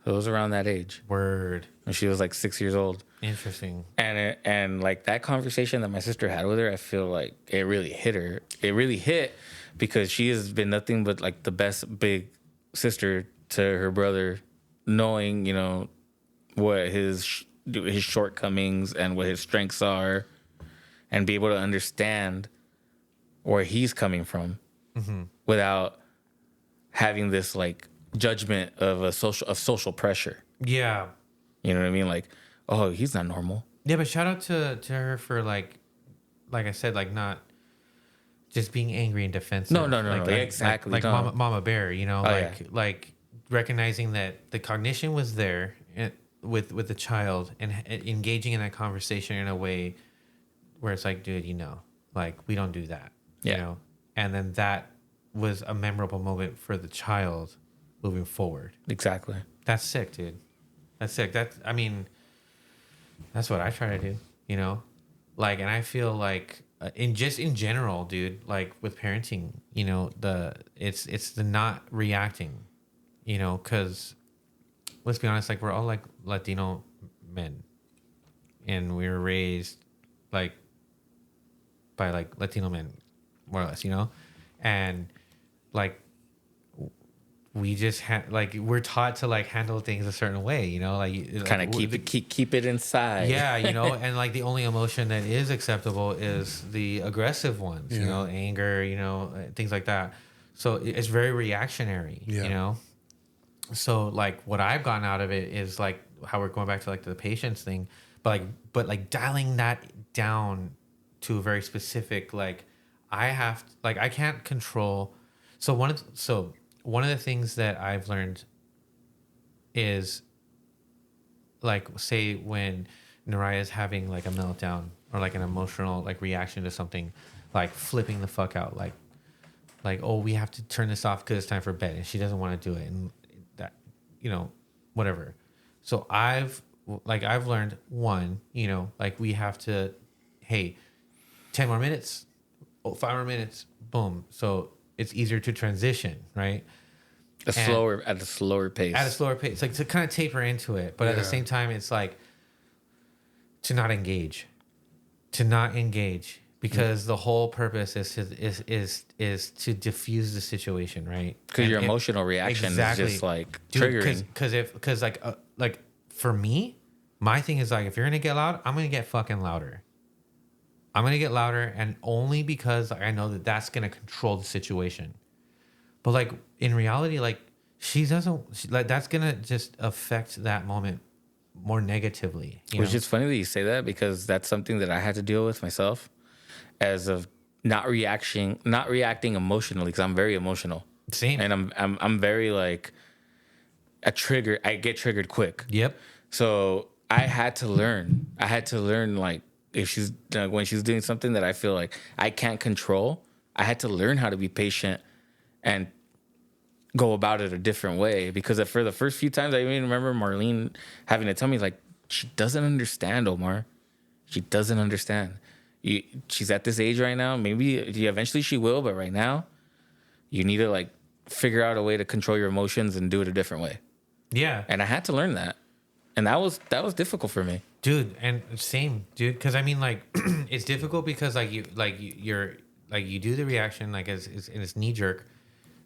So it was around that age. word, When she was like 6 years old. interesting. And like that conversation that my sister had with her, I feel like it really hit her. It really hit because she has been nothing but like the best big sister to her brother, knowing, you know, what his shortcomings and what his strengths are, and be able to understand where he's coming from without having this like judgment of social pressure. Yeah. You know what I mean? Like, oh, he's not normal. Yeah, but shout out to her for like I said, like not just being angry and defensive. No, like, exactly. Like No. Mama Bear, you know, Oh, like recognizing that the cognition was there with the child and engaging in that conversation in a way where it's like, dude, you know, like we don't do that, Yeah. you know, and then that was a memorable moment for the child moving forward. Exactly. That's sick, dude. That's sick. I mean, that's what I try to do, you know? Like, and I feel like in general, dude, like with parenting, you know, it's the not reacting, you know, cause let's be honest, like we're all like Latino men and we were raised like by like Latino men, more or less, you know? And like, we just like we're taught to like handle things a certain way, you know, like Kind of keep it inside. yeah, you know, and like the only emotion that is acceptable is the aggressive ones, you know, anger, you know, things like that. So it's very reactionary, you know. So like what I've gotten out of it is like how we're going back to like the patience thing, but like dialing that down to a very specific, like I can't control. So one of the things that I've learned is like, say when Naraya is having like a meltdown or like an emotional like reaction to something, like flipping the fuck out, like, oh, we have to turn this off because it's time for bed, and she doesn't want to do it, and that, you know, whatever. So I've learned one, you know, like we have to, hey, 10 more minutes, 5 more minutes, boom. So it's easier to transition, right? At a slower pace. At a slower pace, like to kind of taper into it, but at the same time, it's like to not engage, because the whole purpose is to diffuse the situation, right? Because your emotional reaction is just like triggering. Because like for me, my thing is like if you're gonna get loud, I'm gonna get fucking louder. I'm gonna get louder, and only because I know that that's gonna control the situation. But like in reality, like that's gonna just affect that moment more negatively. Which is funny that you say that, because that's something that I had to deal with myself, as of not reacting emotionally, because I'm very emotional. Same. And I'm very like I get triggered quick. Yep. So I had to learn like if she's when she's doing something that I feel like I can't control, I had to learn how to be patient and go about it a different way. Because for the first few times, I even remember Marlene having to tell me, like, she doesn't understand, Omar. She doesn't understand. She's at this age right now. Maybe eventually she will, but right now, you need to like figure out a way to control your emotions and do it a different way. Yeah. And I had to learn that, and that was difficult for me, dude. And same, dude. Because I mean, like, it's difficult because you're you do the reaction like it's knee jerk,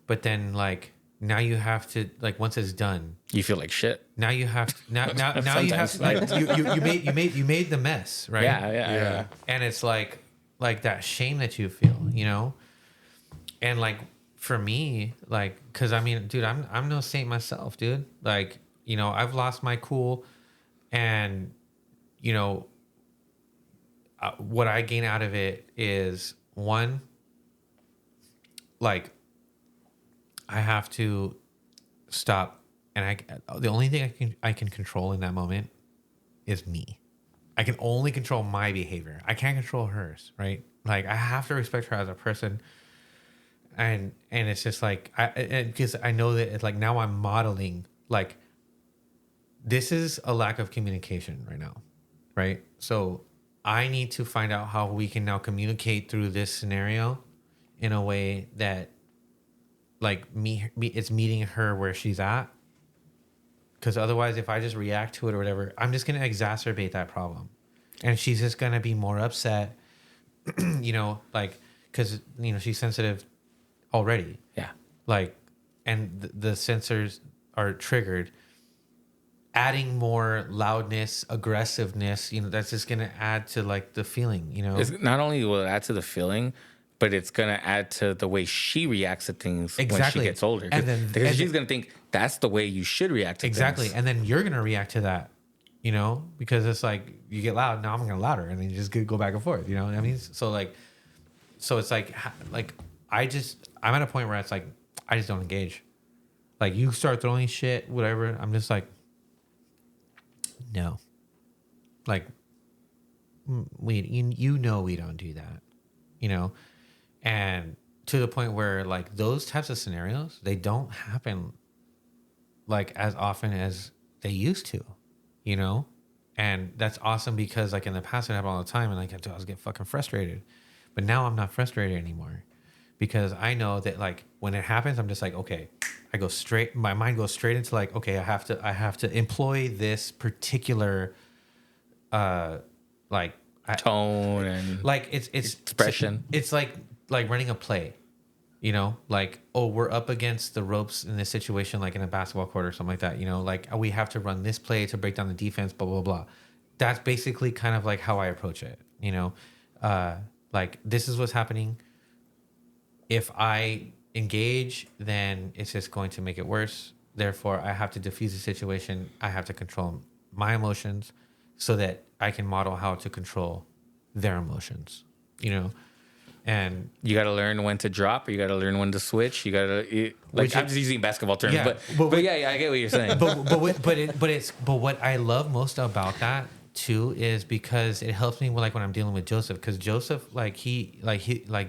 but then like now you have to like once it's done, you feel like shit. Now you have now you have to, like you made the mess, right? Yeah. And it's like that shame that you feel, you know. And like for me, like, because I mean, dude, I'm no saint myself, dude. Like, you know, I've lost my cool, and you know, what I gain out of it is one, like, I have to stop, and the only thing I can control in that moment is me. I can only control my behavior. I can't control hers, right? Like I have to respect her as a person. And it's just like because I know that it's like now I'm modeling like this is a lack of communication right now, right? So I need to find out how we can now communicate through this scenario in a way that like me it's meeting her where she's at. Because otherwise, if I just react to it or whatever, I'm just going to exacerbate that problem. And she's just going to be more upset, you know, like, because, you know, she's sensitive already. Yeah. Like, and the sensors are triggered. Adding more loudness, aggressiveness, you know, that's just going to add to, like, the feeling, you know? It's not only will it add to the feeling, but it's going to add to the way she reacts to things when she gets older. Because she's going to think that's the way you should react to exactly. things. And then you're going to react to that, you know, because it's like you get loud. Now I'm going to louder. And then you just go back and forth, you know what I mean? So it's like I'm at a point where it's like, I just don't engage. Like you start throwing shit, whatever. I'm just like, no, like you know, we don't do that, you know? And to the point where like those types of scenarios, they don't happen like as often as they used to, you know? And that's awesome because like in the past it happened all the time and like I was get fucking frustrated. But now I'm not frustrated anymore because I know that like when it happens, I'm just like, okay, my mind goes straight into like, okay, I have to employ this particular like tone and like it's expression. It's like running a play, you know, like, oh, we're up against the ropes in this situation, like in a basketball court or something like that, you know, like we have to run this play to break down the defense, blah, blah, blah. That's basically kind of like how I approach it, you know, like this is what's happening. If I engage, then it's just going to make it worse. Therefore, I have to diffuse the situation. I have to control my emotions so that I can model how to control their emotions, you know? And you got to learn when to drop. You got to learn when to switch. You got to like I'm just using basketball terms, yeah, but yeah, I get what you're saying. but what I love most about that too is because it helps me like when I'm dealing with Joseph, because Joseph he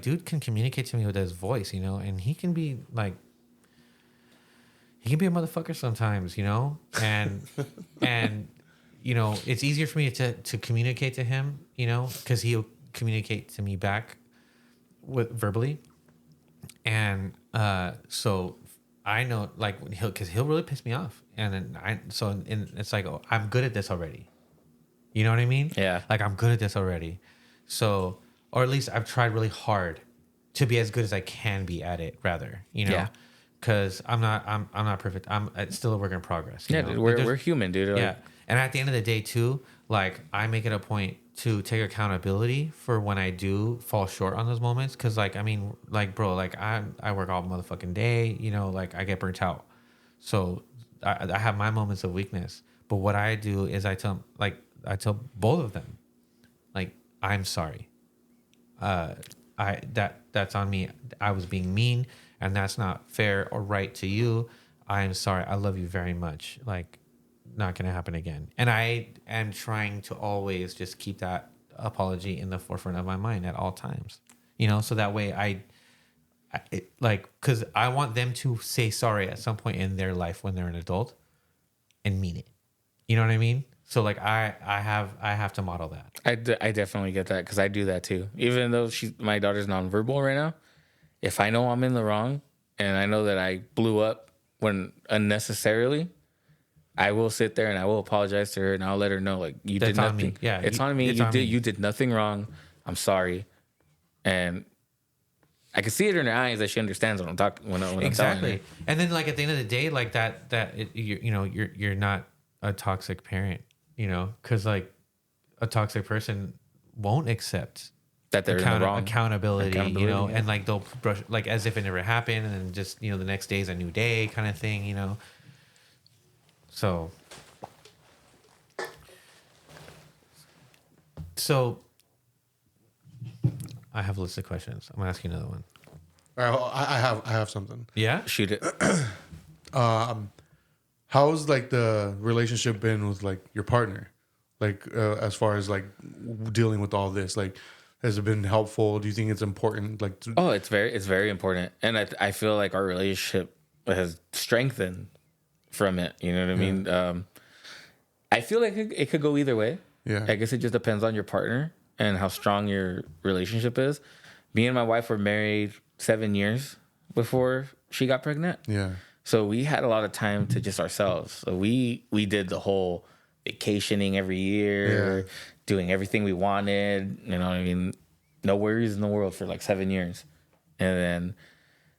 dude can communicate to me with his voice, you know, and he can be a motherfucker sometimes, you know, and you know it's easier for me to communicate to him, you know, because he'll communicate to me back with verbally, and so I know like he'll really piss me off, and then it's like, oh, I'm good at this already, you know what I mean? Yeah, like I'm good at this already, so or at least I've tried really hard to be as good as I can be at it, rather, you know. Yeah. Because I'm not perfect. It's still a work in progress. Yeah, dude, we're human, dude. Like, yeah, and at the end of the day too, like I make it a point to take accountability for when I do fall short on those moments. Cause like, I mean, like, bro, like I work all motherfucking day, you know, like I get burnt out. So I have my moments of weakness, but what I do is I tell both of them, like, I'm sorry. That's on me. I was being mean and that's not fair or right to you. I am sorry. I love you very much. Like, not going to happen again. And I am trying to always just keep that apology in the forefront of my mind at all times, you know, so that way because I want them to say sorry at some point in their life when they're an adult and mean it. You know what I mean? So like I have to model that. I definitely get that because I do that too. Even though my daughter's nonverbal right now, if I know I'm in the wrong and I know that I blew up when unnecessarily, I will sit there and I will apologize to her and I'll let her know, like, you did nothing. On me. Yeah, it's on me. You did nothing wrong. I'm sorry. And I can see it in her eyes that she understands what I'm talking when I'm telling her. And then like at the end of the day, like you're not a toxic parent, you know, because like a toxic person won't accept that they're in the wrong. Accountability, you know, yeah. And like they'll brush like as if it never happened, and then just, you know, the next day is a new day kind of thing, you know. So I have a list of questions. I'm gonna ask you another one. All right, I have something. Yeah, shoot it. How's like the relationship been with like your partner? Like as far as like dealing with all this, like has it been helpful? Do you think it's important? Like Oh, it's very important, and I feel like our relationship has strengthened from it. You know what I mean? I feel like it could go either way. Yeah. I guess it just depends on your partner and how strong your relationship is. Me and my wife were married 7 years before she got pregnant. yeah, So we had a lot of time to just ourselves. So we did the whole vacationing every year, doing everything we wanted. You know what I mean? No worries in the world for like 7 years. And then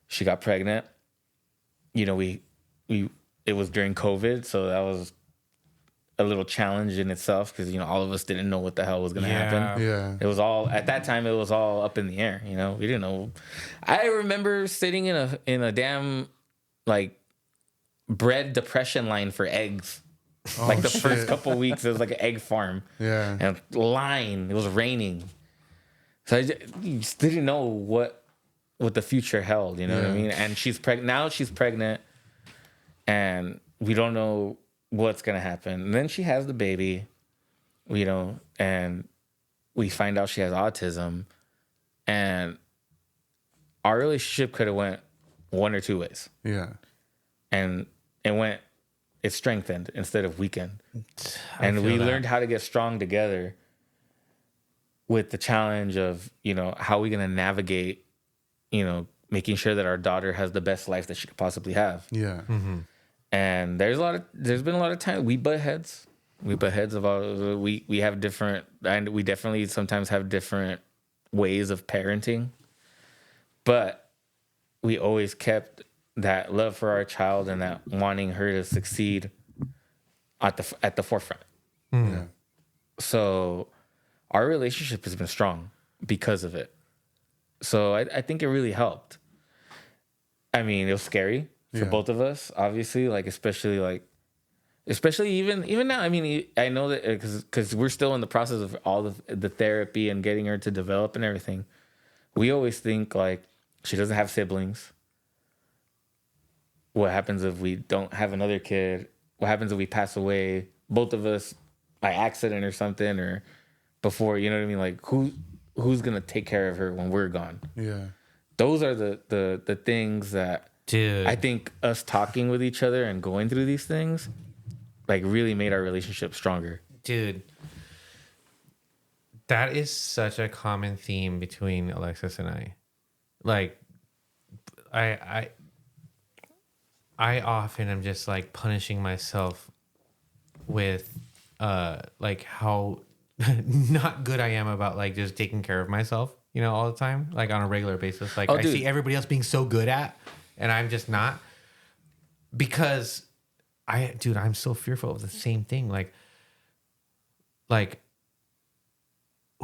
she got pregnant. You know, it was during COVID, so that was a little challenge in itself because, you know, all of us didn't know what the hell was going to happen. yeah, It was all at that time. It was all up in the air. You know, we didn't know. I remember sitting in a damn like bread depression line for eggs. Like the first couple weeks, it was like an egg farm. Yeah. And line. It was raining. So you just didn't know what the future held. You know what I mean? And she's pregnant. Now she's pregnant, and we don't know what's gonna happen. And then she has the baby, you know, and we find out she has autism, and our relationship could have went one or two ways. Yeah. And it strengthened instead of weakened. And we learned how to get strong together with the challenge of, you know, how are we going to navigate, you know, making sure that our daughter has the best life that she could possibly have. Yeah. Mm-hmm. And there's been a lot of time we butt heads. We butt heads about we have different, and we definitely sometimes have different ways of parenting. But we always kept that love for our child and that wanting her to succeed at the forefront. Yeah. So our relationship has been strong because of it. So I think it really helped. I mean, it was scary for both of us, obviously, like especially even now. I mean, I know that because we're still in the process of all the therapy and getting her to develop and everything. We always think like she doesn't have siblings. What happens if we don't have another kid? What happens if we pass away, both of us, by accident or something, or before, you know what I mean? Like who's gonna take care of her when we're gone? Yeah. Those are the things that, Dude, I think us talking with each other and going through these things like really made our relationship stronger. dude, that is such a common theme between Alexis and I. Like, I often am just like punishing myself with like how not good I am about like just taking care of myself, you know, all the time, like on a regular basis. Like I see everybody else being so good at, and I'm just not, because I'm so fearful of the same thing. Like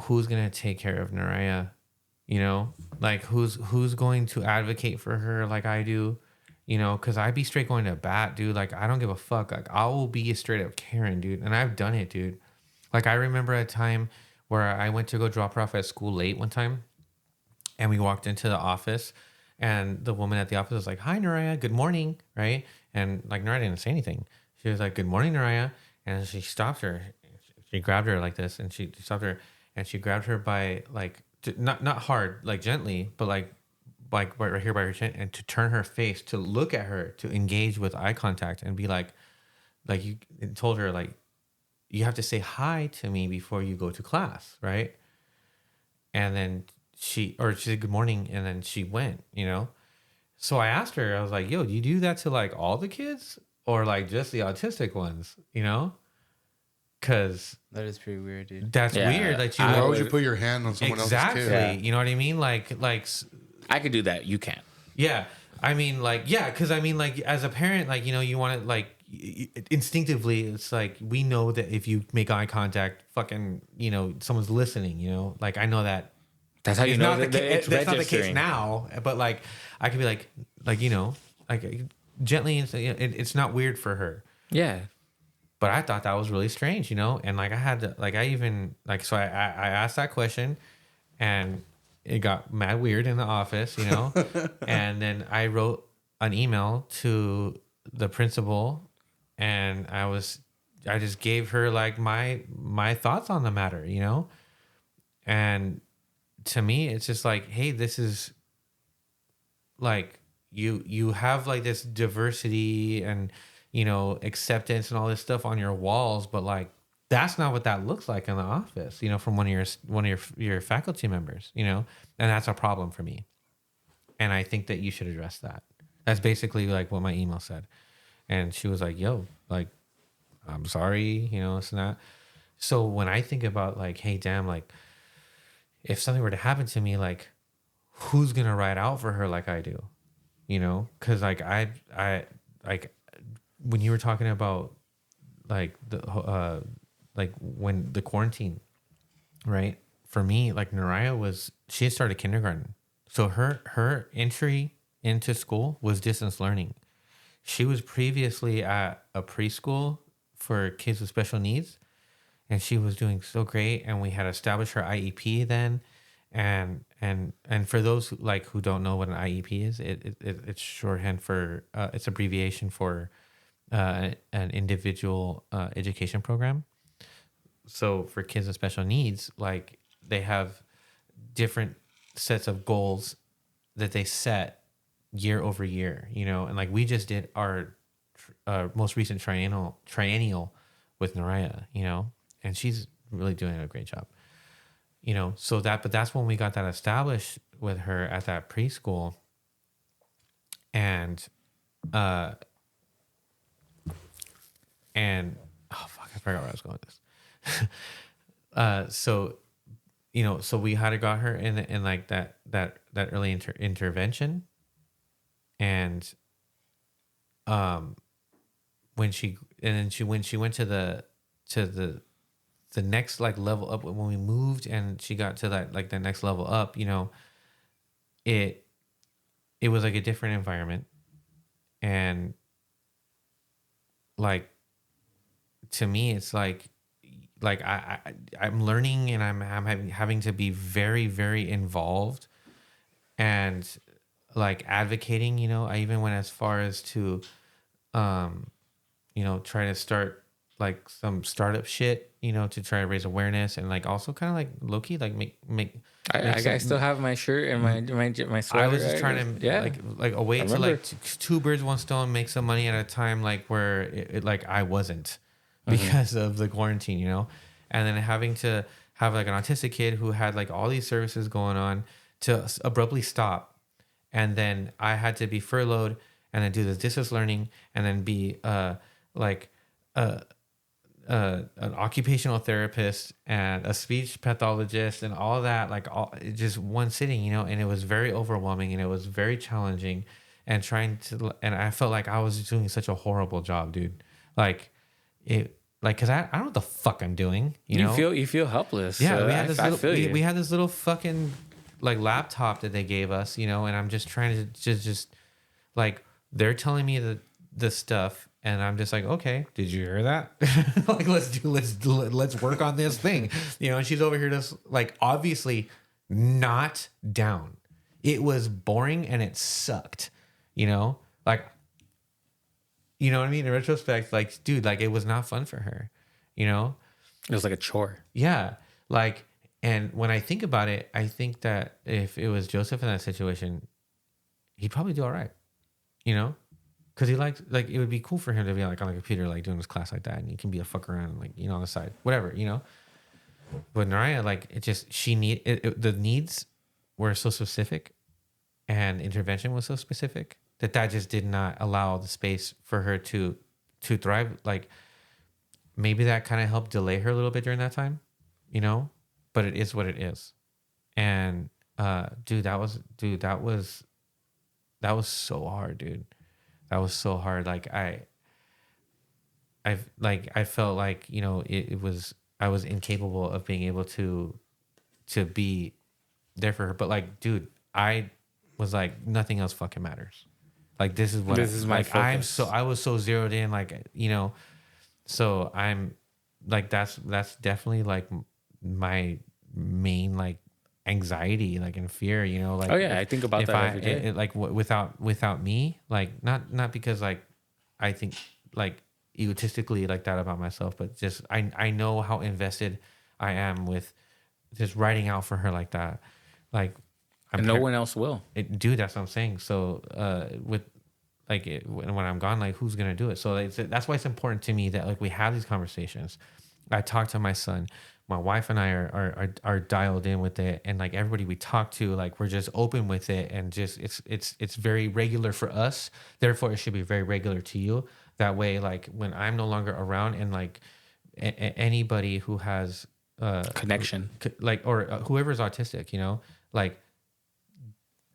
who's gonna take care of Naraya? You know, like who's going to advocate for her like I do? You know, because I'd be straight going to bat, dude. Like, I don't give a fuck. Like, I will be a straight up Karen, dude. And I've done it, dude. Like, I remember a time where I went to go drop her off at school late one time. And we walked into the office. And the woman at the office was like, "Hi, Naraya. Good morning." Right? And, like, Naraya didn't say anything. She was like, "Good morning, Naraya." And she stopped her. She grabbed her like this. And she stopped her. And she grabbed her by, like, not hard, like, gently, but, like right here by her chin, and to turn her face, to look at her, to engage with eye contact, and be like you told her, like, you have to say hi to me before you go to class, right? And then she said good morning, and then she went, you know. So I asked her, I was like, "Yo, do you do that to like all the kids, or like just the autistic ones, you know?" Because That is pretty weird, dude. that's weird. Like, Why would you put your hand on someone else's kid? exactly, you know what I mean? Like. I could do that. You can't. Yeah. I mean, like, yeah, because I mean, like, as a parent, like, you know, you want to, like, instinctively, it's like, we know that if you make eye contact, fucking, you know, someone's listening, you know? Like, I know that. That's how you know that it's that's not the case registering. now, but, like, I could be like, you know, like, gently, it's not weird for her. Yeah. But I thought that was really strange, you know? And, like, I had to, like, so I asked that question, and it got mad weird in the office, you know? And then I wrote an email to the principal, and I was just gave her like my thoughts on the matter, you know? And to me, it's just like, hey, this is like you have like this diversity and, you know, acceptance and all this stuff on your walls, but like that's not what that looks like in the office, you know, from one of your faculty members, you know, and that's a problem for me. And I think that you should address that. That's basically like what my email said. And she was like, yo, like, I'm sorry, you know, this and that. So when I think about like, hey, damn, like if something were to happen to me, like who's going to ride out for her like I do, you know? Cause like I like when you were talking about like like when the quarantine, right? For me, like Naraya she had started kindergarten. So her entry into school was distance learning. She was previously at a preschool for kids with special needs, and she was doing so great. And we had established her IEP then, and for those who don't know what an IEP is, it's shorthand for it's abbreviation for an individual education program. So for kids with special needs, like they have different sets of goals that they set year over year, you know, and like we just did our most recent triennial with Naraya, you know, and she's really doing a great job, you know. So but that's when we got that established with her at that preschool, and oh fuck, I forgot where I was going with this. So you know, so we had got her in like that early intervention, and when she went to the next like level up, when we moved and she got to that like the next level up, you know, it was like a different environment, and like to me it's like I'm learning, and I'm having to be very, very involved and like advocating, you know. I even went as far as to, you know, try to start like some startup shit, you know, to try to raise awareness, and like also kind of like low key, like make I still have my shirt and my sweater. I was just trying to like a way to like two birds, one stone, make some money at a time, like where it like I wasn't, because of the quarantine, you know. And then having to have like an autistic kid who had like all these services going on to abruptly stop. And then I had to be furloughed and then do the distance learning, and then be like an occupational therapist and a speech pathologist and all that, like just one sitting, you know. And it was very overwhelming, and it was very challenging, and and I felt like I was doing such a horrible job, dude. Like it, like, cause I don't know what the fuck I'm doing, you know? You feel helpless. Yeah. So we had we had this little fucking like laptop that they gave us, you know, and I'm just trying to just like, they're telling me the stuff, and I'm just like, okay, did you hear that? Like, let's work on this thing, you know. And she's over here just like obviously not down. It was boring and it sucked, you know, like, you know what I mean? In retrospect, like, dude, like it was not fun for her, you know. It was like a chore. Yeah, like, and when I think about it, I think that if it was Joseph in that situation, he'd probably do all right, you know. Because he likes, like, it would be cool for him to be like on the computer, like doing his class like that, and he can be a fuck around, like, you know, on the side, whatever, you know. But Naraya, like, it just, the needs were so specific, and intervention was so specific that just did not allow the space for her to thrive. Like, maybe that kind of helped delay her a little bit during that time, you know. But it is what it is, and dude, that was so hard, dude. That was so hard. Like I felt like, you know, I was incapable of being able to be there for her. But like, dude, I was like, nothing else fucking matters. Like, this is my like, focus. I was so zeroed in, like, you know, so I'm like, that's definitely like my main like anxiety, like, and fear, you know. Like, oh yeah, I think about that every day. Like without me, like not because like I think like egotistically like that about myself, but just I know how invested I am with just writing out for her like that. Like, And no one else will. dude, that's what I'm saying. So with like when I'm gone, like who's gonna do it? So that's why it's important to me that like we have these conversations. I talk to my son, my wife and I are dialed in with it, and like everybody we talk to, like we're just open with it, and just it's very regular for us. Therefore, it should be very regular to you. That way, like when I'm no longer around, and like anybody who has Connection, like or whoever's autistic, like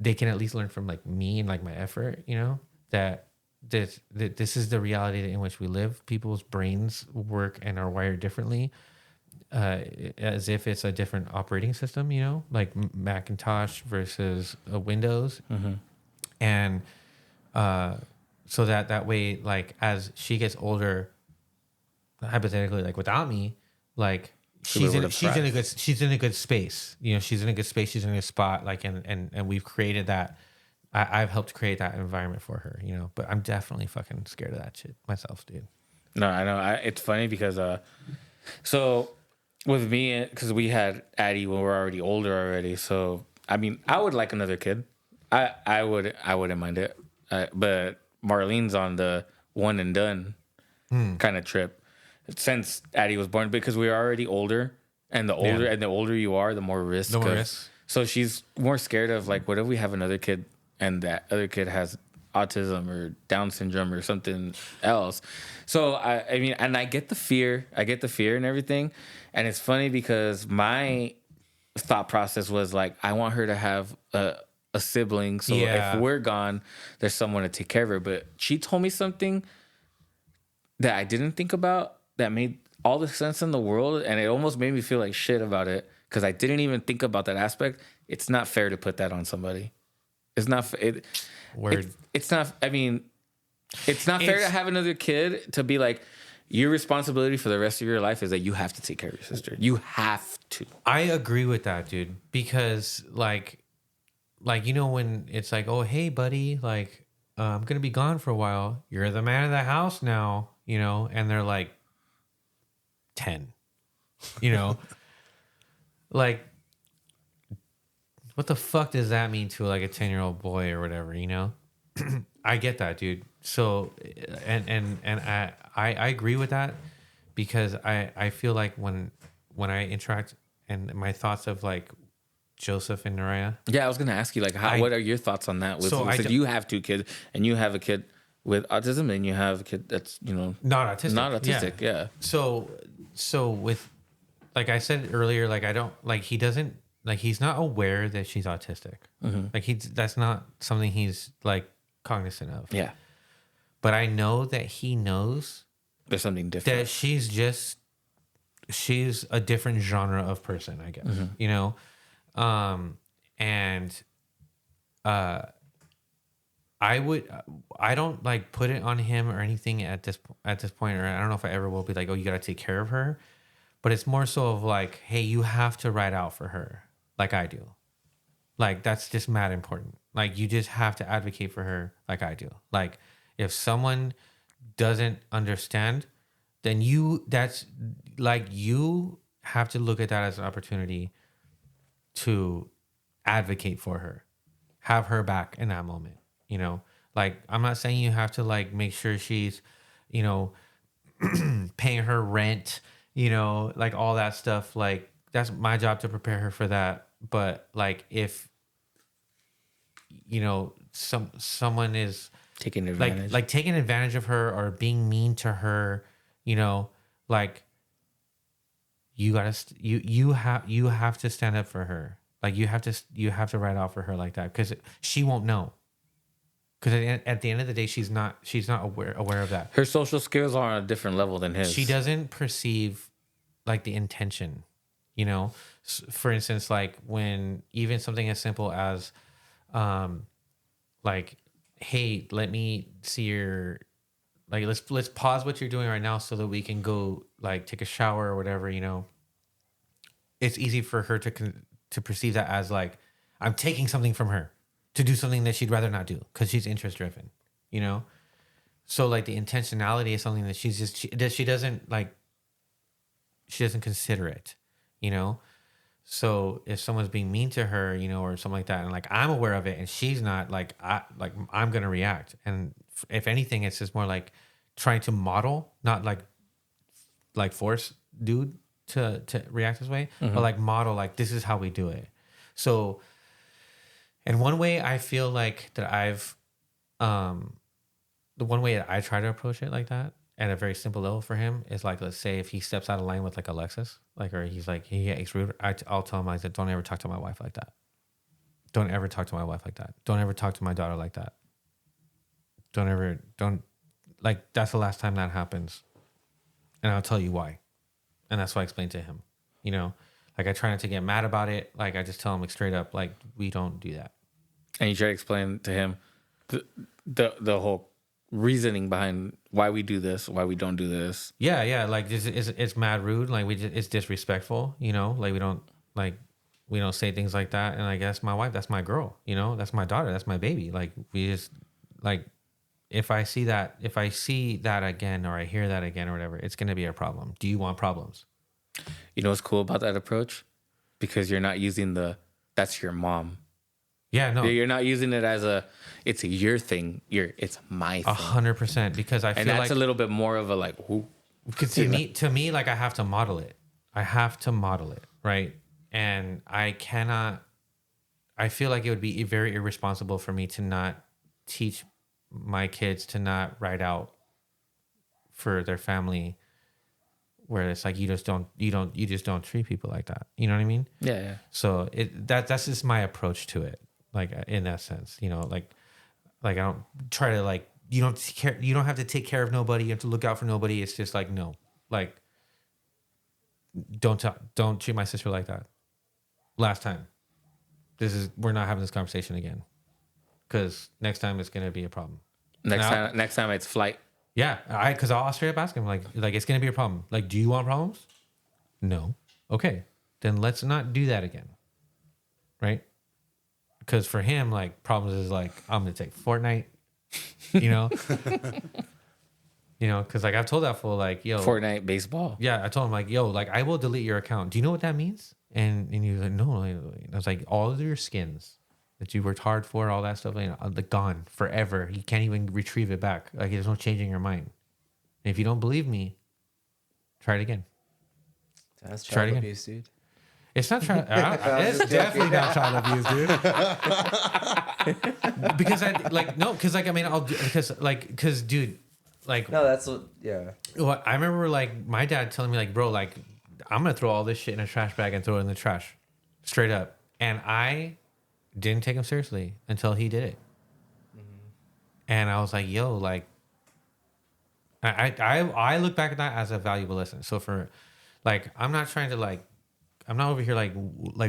they can at least learn from like me and like my effort, that this is the reality in which we live. People's brains work and are wired differently, as if it's a different operating system, like Macintosh versus Windows. And so that way, like as she gets older, hypothetically, like without me, like she's in a good space. She's in a good space. She's in a good spot. Like and we've created that. I've helped create that environment for her. But I'm definitely fucking scared of that shit myself, dude. No, I know. It's funny because so with me, because we had Addie when we were already older already. So I mean, I would like another kid. I wouldn't mind it. But Marlene's on the one and done kind of trip since Addie was born, because we were already older, and the older you are, the more risk. So she's more scared of like, what if we have another kid and that other kid has autism or Down syndrome or something else. So I mean, and I get the fear and everything. And it's funny because my thought process was like, I want her to have a sibling. So if we're gone, there's someone to take care of her. But she told me something that I didn't think about that made all the sense in the world. And it almost made me feel like shit about it, because I didn't even think about that aspect. It's not fair to put that on somebody. It's not. It's not. I mean, it's not fair to have another kid to be like, your responsibility for the rest of your life is that you have to take care of your sister. You have to. I agree with that, dude. Because like when it's like, oh hey buddy, like I'm gonna be gone for a while. You're the man of the house now, and they're like 10, like. What the fuck does that mean to like a 10-year-old boy or whatever, I get that, dude. So, and I agree with that, because I feel like when I interact, and my thoughts of like Joseph and Naraya. Yeah, I was gonna ask you like, what are your thoughts on that? So you have 2 kids, and you have a kid with autism, and you have a kid that's not autistic. Yeah. So with, like I said earlier, like I don't like he doesn't. Like he's not aware that she's autistic. Like that's not something he's like cognizant of. Yeah. But I know that he knows there's something different. That she's a different genre of person, I guess. And I don't like put it on him or anything at this point, or I don't know if I ever will be like, oh, you gotta take care of her. But it's more so of like, hey, you have to ride out for her like I do. Like, that's just mad important. Like, you just have to advocate for her like I do. Like, if someone doesn't understand, then you have to look at that as an opportunity to advocate for her. Have her back in that moment, Like, I'm not saying you have to, like, make sure she's, paying her rent, like all that stuff. Like, that's my job to prepare her for that. But like, if someone is taking advantage, like taking advantage of her or being mean to her, like you have to stand up for her. Like you have to ride out for her like that, because she won't know. Because at the end of the day, she's not aware of that. Her social skills are on a different level than his. She doesn't perceive like the intention, For instance, like when even something as simple as, like, hey, let me see your, like, let's pause what you're doing right now so that we can go like take a shower or whatever. It's easy for her to perceive that as like I'm taking something from her to do something that she'd rather not do because she's interest driven, So like the intentionality is something that she doesn't like. She doesn't consider it, you know. So if someone's being mean to her, you know, or something like that, and like I'm aware of it, and she's not, like I'm gonna react. And if anything, it's just more like trying to model, not like force dude to react this way, but like model, like this is how we do it. So, and one way I feel like that the one way that I try to approach it like that at a very simple level for him is like, let's say if he steps out of line with like Alexis, like, or he's like, he gets rude, I'll tell him, like, don't ever talk to my wife like that. Don't ever talk to my wife like that. Don't ever talk to my daughter like that. Don't, like, that's the last time that happens. And I'll tell you why. And that's what I explained to him, you know, like I try not to get mad about it. Like I just tell him like straight up, like, we don't do that. And you try to explain to him the whole reasoning behind why we do this, why we don't do this. Yeah. Like it's mad rude. Like it's disrespectful, you know, like we don't say things like that. And like, that's my wife, that's my girl, you know, that's my daughter, that's my baby. Like we just like, if I see that again, or I hear that again or whatever, it's going to be a problem. Do you want problems? You know what's cool about that approach? Because you're not using that's your mom. Yeah, no. You're not using it as it's your thing. It's my thing. 100%. Because I feel like, and that's a little bit more of a like, who? Because to me, like I have to model it. Right? And I feel like it would be very irresponsible for me to not teach my kids to not write out for their family, where it's like you just don't treat people like that. You know what I mean? Yeah. So that's just my approach to it. Like in that sense, you know, like I don't try to like, you don't have to take care of nobody. You have to look out for nobody. It's just like, no, like don't treat my sister like that. Last time, we're not having this conversation again. Because next time it's gonna be a problem. Next time it's flight. Yeah, because I'll straight up ask him like it's gonna be a problem. Like, do you want problems? No. Okay, then let's not do that again. Right? Because for him, like problems is like I'm gonna take Fortnite. You know. You know, because like I've told that fool like, yo, Fortnite baseball. Yeah, I told him like, yo, like I will delete your account. Do you know what that means? And he was like, no. I was like, all of your skins that you worked hard for, all that stuff, like gone forever. You can't even retrieve it back. Like there's no changing your mind. And if you don't believe me, try it again. That's child abuse, dude. It's not child. It's definitely not child abuse, dude. Because dude, like no, that's what. Yeah. Well, I remember like my dad telling me like, bro, like I'm gonna throw all this shit in a trash bag and throw it in the trash, straight up. And I didn't take him seriously until he did it. And I was like, yo, like I look back at that as a valuable lesson. So for like, I'm not over here like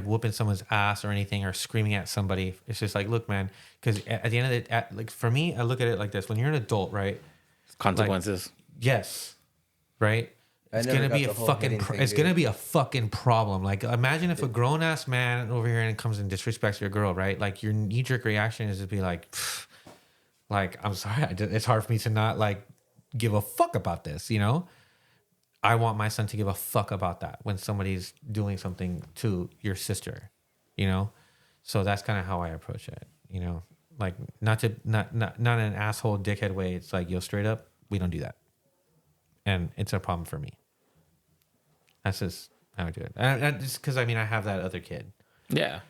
whooping someone's ass or anything or screaming at somebody. It's just like, look, man, because at the end of it, like for me, I look at it like this: when you're an adult, right? Consequences. Like, yes. Right. It's gonna be a fucking problem. Like, imagine if a grown ass man over here and comes and disrespects your girl, right? Like, your knee jerk reaction is to be like, like, I'm sorry, it's hard for me to not like give a fuck about this, you know? I want my son to give a fuck about that when somebody's doing something to your sister, you know? So that's kind of how I approach it, you know? Like, not in an asshole dickhead way. It's like, yo, straight up, we don't do that. And it's a problem for me. That's just how I do it. And just because I have that other kid. Yeah.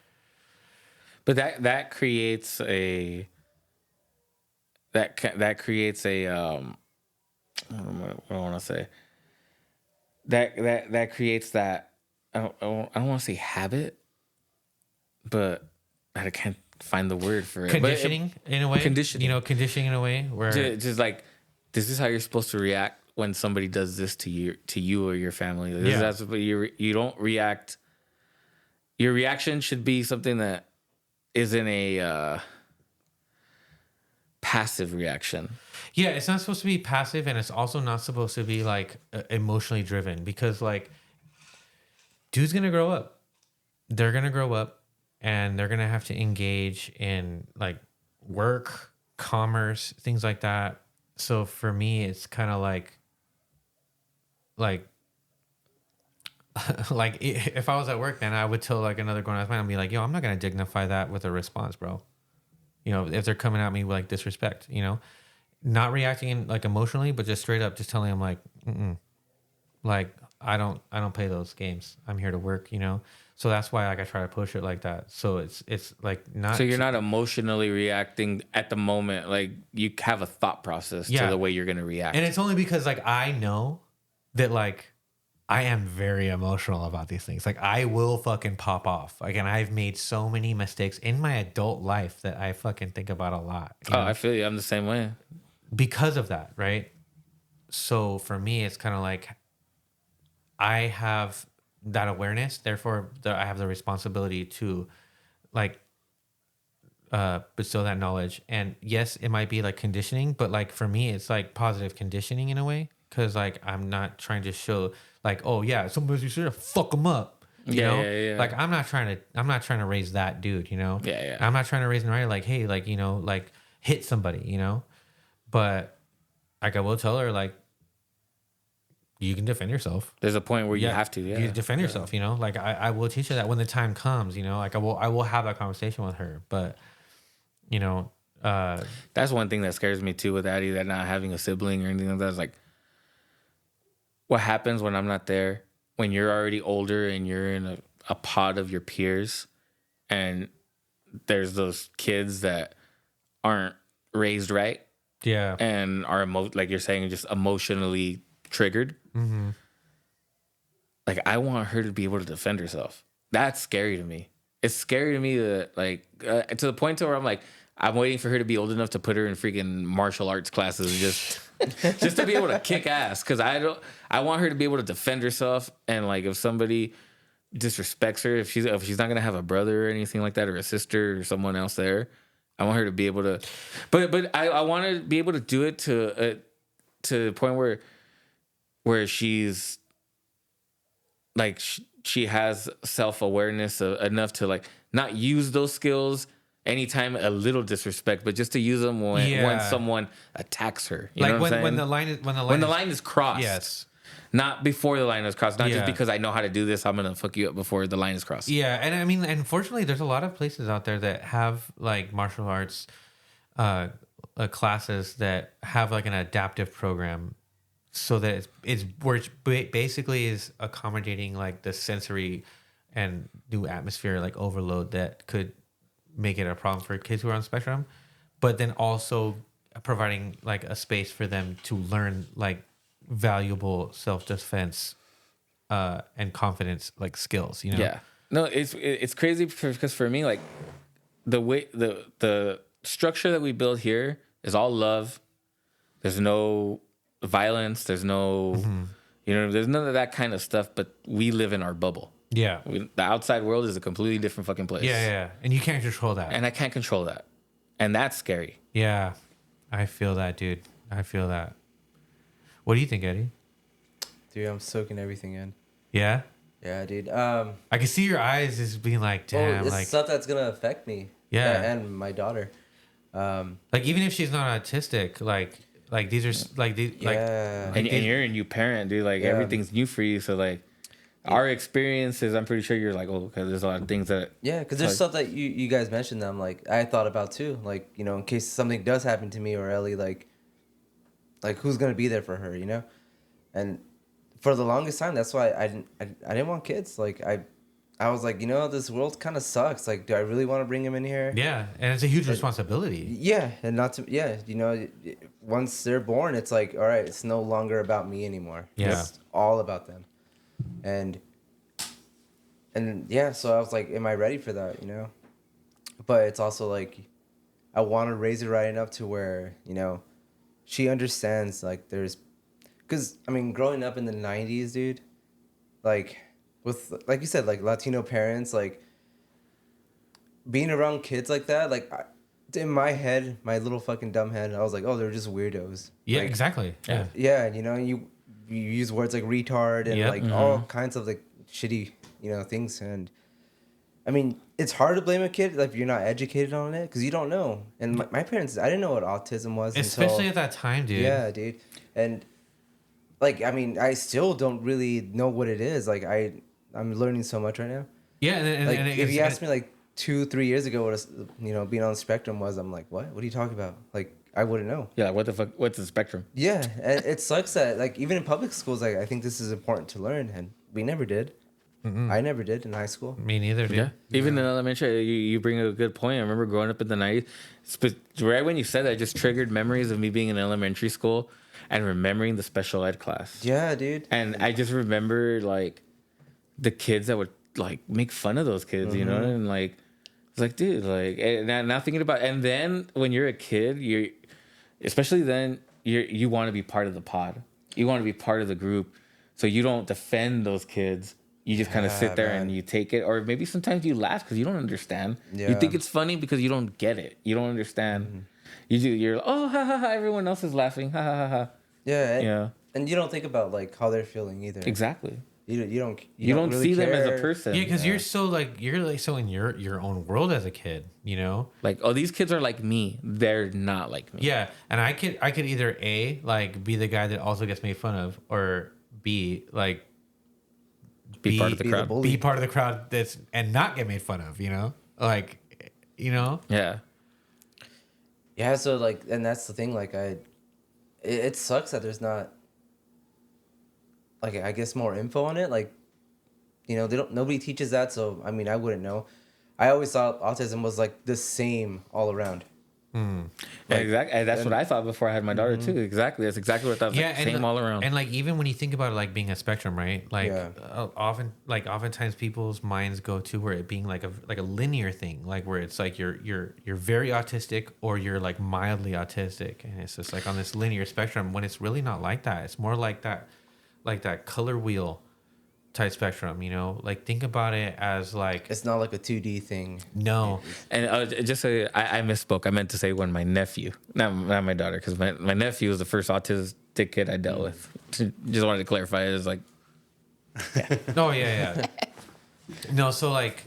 But that creates a what do I want to say? That creates that I don't want to say habit, but I can't find the word for it. Conditioning in a way. Conditioning in a way where just like, this is how you're supposed to react when somebody does this to you or your family. That's what you don't react. Your reaction should be something that isn't a passive reaction. Yeah, it's not supposed to be passive, and it's also not supposed to be like emotionally driven, because like dude's gonna grow up. They're gonna grow up, and they're gonna have to engage in like work, commerce, things like that. So for me, it's kind of like if I was at work, man, I would tell like another grown ass man, I'd be like, yo, I'm not gonna dignify that with a response, bro. You know, if they're coming at me with like disrespect, you know, not reacting like emotionally, but just straight up, just telling them like, like I don't play those games. I'm here to work, you know. So that's why like I try to push it like that. So it's like not. So you're not emotionally reacting at the moment. Like you have a thought process to the way you're gonna react. And it's only because like I know that like I am very emotional about these things. Like I will fucking pop off. Like, and I've made so many mistakes in my adult life that I fucking think about a lot. You know? I feel you. I'm the same way. Because of that, right? So for me, it's kind of like I have that awareness. Therefore, I have the responsibility to like bestow that knowledge. And yes, it might be like conditioning, but like for me, it's like positive conditioning in a way. Cause like I'm not trying to show like, oh yeah, somebody's you should fuck them up. You know? Yeah. Like I'm not trying to raise that dude, you know? Yeah. I'm not trying to raise and like, hey, like, you know, like hit somebody, you know? But like I will tell her like you can defend yourself. There's a point where you have to, You defend yourself, you know? Like I will teach her that when the time comes, you know, like I will have that conversation with her. But you know, that's one thing that scares me too with Addie, that not having a sibling or anything like that. Is like what happens when I'm not there, when you're already older and you're in a pod of your peers and there's those kids that aren't raised right. Yeah. And are like you're saying, just emotionally triggered. Mm-hmm. Like I want her to be able to defend herself. That's scary to me. It's scary to me that like to the point to where I'm like, I'm waiting for her to be old enough to put her in freaking martial arts classes just to be able to kick ass. Cause I want her to be able to defend herself. And like, if somebody disrespects her, if she's not going to have a brother or anything like that, or a sister or someone else there, I want her to be able to, but I want to be able to do it to the point where she's like, she has self-awareness enough to like not use those skills anytime a little disrespect, but just to use them when someone attacks her. You know what I'm saying? When the line is crossed. Yes. Not before the line is crossed. Not just because I know how to do this, I'm gonna fuck you up before the line is crossed. Yeah, and I mean, unfortunately, there's a lot of places out there that have like martial arts classes that have like an adaptive program, so that it's where it basically is accommodating like the sensory and new atmosphere like overload that could make it a problem for kids who are on the spectrum, but then also providing like a space for them to learn like valuable self-defense and confidence like skills, you know? Yeah. No, it's crazy because for me, like the way the structure that we build here is all love. There's no violence. There's no, there's none of that kind of stuff, but we live in our bubble. Yeah. The outside world is a completely different fucking place. Yeah. And you can't control that. And I can't control that. And that's scary. Yeah. I feel that, dude. I feel that. What do you think, Eddie? Dude, I'm soaking everything in. Yeah? Yeah, dude. I can see your eyes just being like, damn. It's like stuff that's going to affect me. Yeah. And my daughter. Like, even if she's not autistic, like these are, like, these, like... And you're a new parent, dude. Like, everything's new for you. So, like, our experiences, I'm pretty sure you're like, oh, because there's a lot of things that... Yeah, because there's stuff that you guys mentioned that I'm like, I thought about too. Like, you know, in case something does happen to me or Ellie, like who's going to be there for her, you know? And for the longest time, that's why I didn't want kids. Like, I was like, you know, this world kind of sucks. Like, do I really want to bring him in here? Yeah, and it's a huge responsibility. Yeah, and not to... Yeah, you know, once they're born, it's like, all right, it's no longer about me anymore. Yeah. It's all about them. And yeah, so I was like, am I ready for that, you know? But it's also like, I want to raise it right enough to where, you know, she understands, like, there's... Because, I mean, growing up in the 90s, dude, like, with, like you said, like, Latino parents, like, being around kids like that, like, in my head, my little fucking dumb head, I was like, oh, they're just weirdos. Yeah, like, exactly. Yeah. Yeah, you know, you use words like retard and, like, all kinds of, like, shitty, you know, things. And, I mean, it's hard to blame a kid like if you're not educated on it because you don't know. And my parents, I didn't know what autism was Especially at that time, dude. Yeah, dude. And like, I mean, I still don't really know what it is. Like, I'm learning so much right now. Yeah, and Like, and if you asked me like 2-3 years ago what being on the spectrum was, I'm like, what? What are you talking about? Like, I wouldn't know. Yeah, what the fuck? What's the spectrum? Yeah, and it sucks that like even in public schools, like I think this is important to learn, and we never did. I never did in high school. Me neither, dude. Yeah. Even in elementary, you bring a good point. I remember growing up in the 90s. Right when you said that, it just triggered memories of me being in elementary school and remembering the special ed class. Yeah, dude. And I just remember, like, the kids that would, like, make fun of those kids, you know? And, like, it's like, dude, like, and now thinking about, and then when you're a kid, especially then, you want to be part of the pod. You want to be part of the group. So you don't defend those kids. You just kind of sit there and you take it, or maybe sometimes you laugh because you don't understand. Yeah. You think it's funny because you don't get it. You don't understand. You're like, oh, ha ha ha! Everyone else is laughing, ha ha ha ha. Yeah, and you don't think about like how they're feeling either. Exactly. You don't don't see them as a care. person. Yeah, because you're so in your own world as a kid, you know. Like, oh, these kids are like me. They're not like me. Yeah, and I could either A, like be the guy that also gets made fun of, or B, like Be part of the be the crowd. bully. be part of the crowd and not get made fun of, you know? Like, you know? Yeah. Yeah, so like, and that's the thing. Like, it sucks that there's not, like, I guess more info on it. Like, nobody teaches that. So I mean, I wouldn't know. I always thought autism was like the same all around. Exactly. And that's what I thought before I had my daughter too. Exactly. That's exactly what I thought. Yeah, Like, and same all around. And like even when you think about it, like being a spectrum, right? Like Yeah. oftentimes people's minds go to where it being like a linear thing, like where it's like you're very autistic or you're like mildly autistic, and it's just like on this linear spectrum. When it's really not like that. It's more like that color wheel type spectrum. You know, like think about it as like It's not like a 2D thing. no. And just say I misspoke. I meant to say when my nephew, not my daughter, because my nephew was the first autistic kid I dealt with. Just wanted to clarify. It was like, Oh yeah. No, so like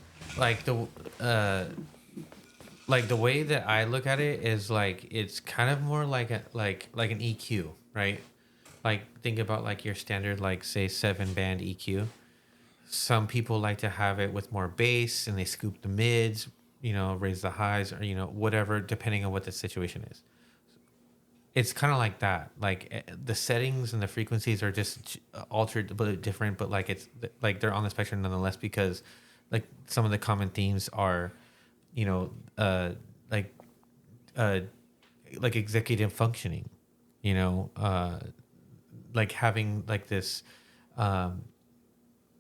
the way that I look at it is like it's kind of more like an EQ, right? Like think about like your standard like say 7-band EQ. Some people like to have it with more bass and they scoop the mids, raise the highs or whatever depending on what the situation is. It's kind of like that. Like the settings and the frequencies are just altered but different, but like it's like they're on the spectrum nonetheless because like some of the common themes are like executive functioning, like having like this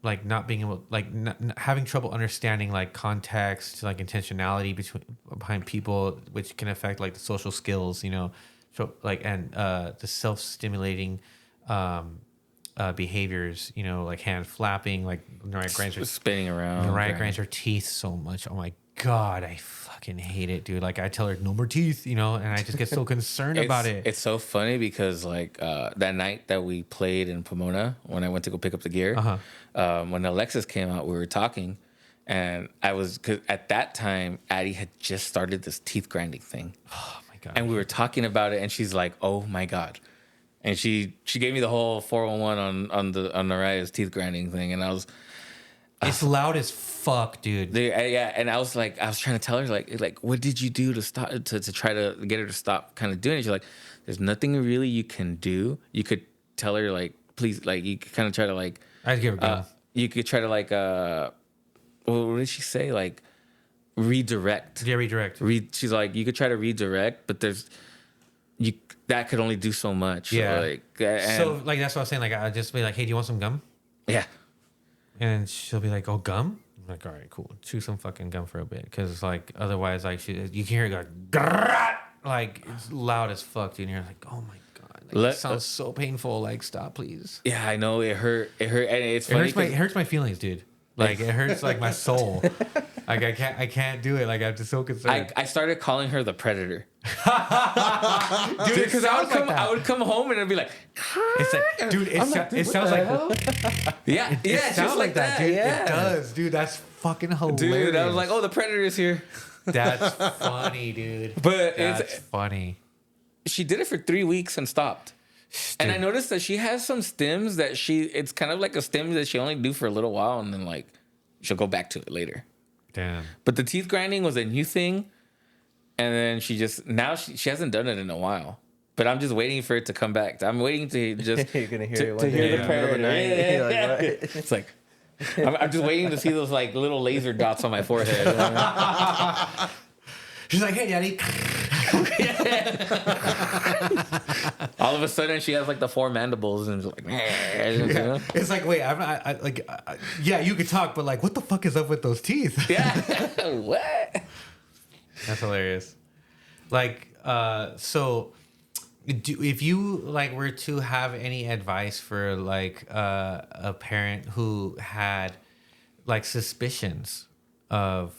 like not being able like not having trouble understanding like context, like intentionality behind people, which can affect like the social skills, so like and the self-stimulating behaviors, like hand flapping, like Mariah grinds spinning around. Mariah grinds her teeth so much. Oh my god, I fucking hate it, dude. Like I tell her no more teeth, and I just get so concerned about it. It's so funny because like that night that we played in Pomona when I went to go pick up the gear, when Alexis came out, we were talking, and cause at that time Addie had just started this teeth grinding thing. Oh my god! And we were talking about it, and she's like, "Oh my god." And she gave me the whole 411 on Mariah's teeth grinding thing, and I was, it's loud as fuck, dude. Yeah, and I was trying to tell her like what did you do to stop to try to get her to stop kind of doing it? She's like, there's nothing really you can do. You could tell her like, please, like you could kind of try to like, I'd give her a gun. You could try to like, what did she say? Like redirect. Yeah, redirect. She's like, you could try to redirect, but that could only do so much. Yeah. So like that's what I was saying. Like I'd just be like, hey, do you want some gum? Yeah. And she'll be like, oh, gum? I'm like, all right, cool. Chew some fucking gum for a bit. Because, like, otherwise, like, you can hear it go, grrrr! Like, it's loud as fuck, dude. And you're like, oh my God. Like, it sounds so painful. Like, stop, please. Yeah, I know. It hurt. And it's funny. It hurts my feelings, dude. Like it hurts like my soul. Like I can't do it. Like I'm just so concerned. I started calling her the predator. Dude, Because I would come home and it'd be like, it's like, dude, it sounds like yeah, it just sounds like that, dude. Yeah. It does, dude. That's fucking hilarious. Dude, I was like, oh, the predator's here. That's funny, dude. But That's funny. She did it for 3 weeks and stopped. And I noticed that she has some stims that it's kind of like a stim that she only do for a little while and then like she'll go back to it later. Damn. But the teeth grinding was a new thing. And then she hasn't done it in a while. But I'm just waiting for it to come back. I'm waiting to just You're gonna hear it one to day hear in the the middle of the predator. night. You're like, Yeah. what? It's like I'm just waiting to see those like little laser dots on my forehead. She's like, hey, daddy. All of a sudden, she has like the 4 mandibles and it's like, you know? It's like, wait, yeah, you could talk, but like, what the fuck is up with those teeth? Yeah. What? That's hilarious. Like, so if you like were to have any advice for like a parent who had like suspicions of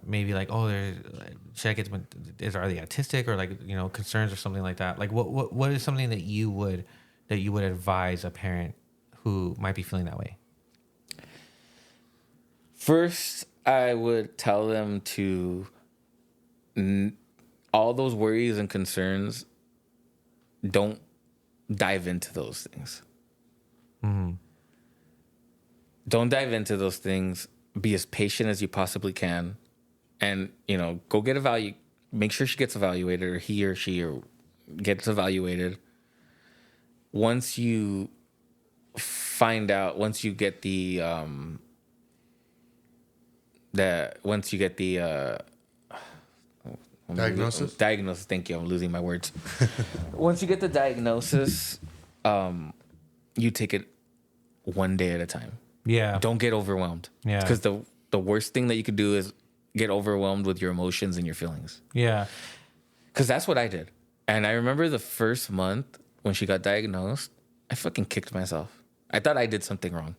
maybe like, oh, should I get are they autistic or like, you know, concerns or something like that? Like what is something that you would advise a parent who might be feeling that way? First, I would tell them to all those worries and concerns, don't dive into those things. Mm-hmm. Don't dive into those things. Be as patient as you possibly can. And, you know, go get make sure she gets evaluated, or he or she gets evaluated. Once you get the Diagnosis? Diagnosis, thank you. I'm losing my words. Once you get the diagnosis, you take it one day at a time. Yeah. Don't get overwhelmed. Yeah. Because the worst thing that you could do is get overwhelmed with your emotions and your feelings. Yeah. Because that's what I did. And I remember the first month when she got diagnosed, I fucking kicked myself. I thought I did something wrong.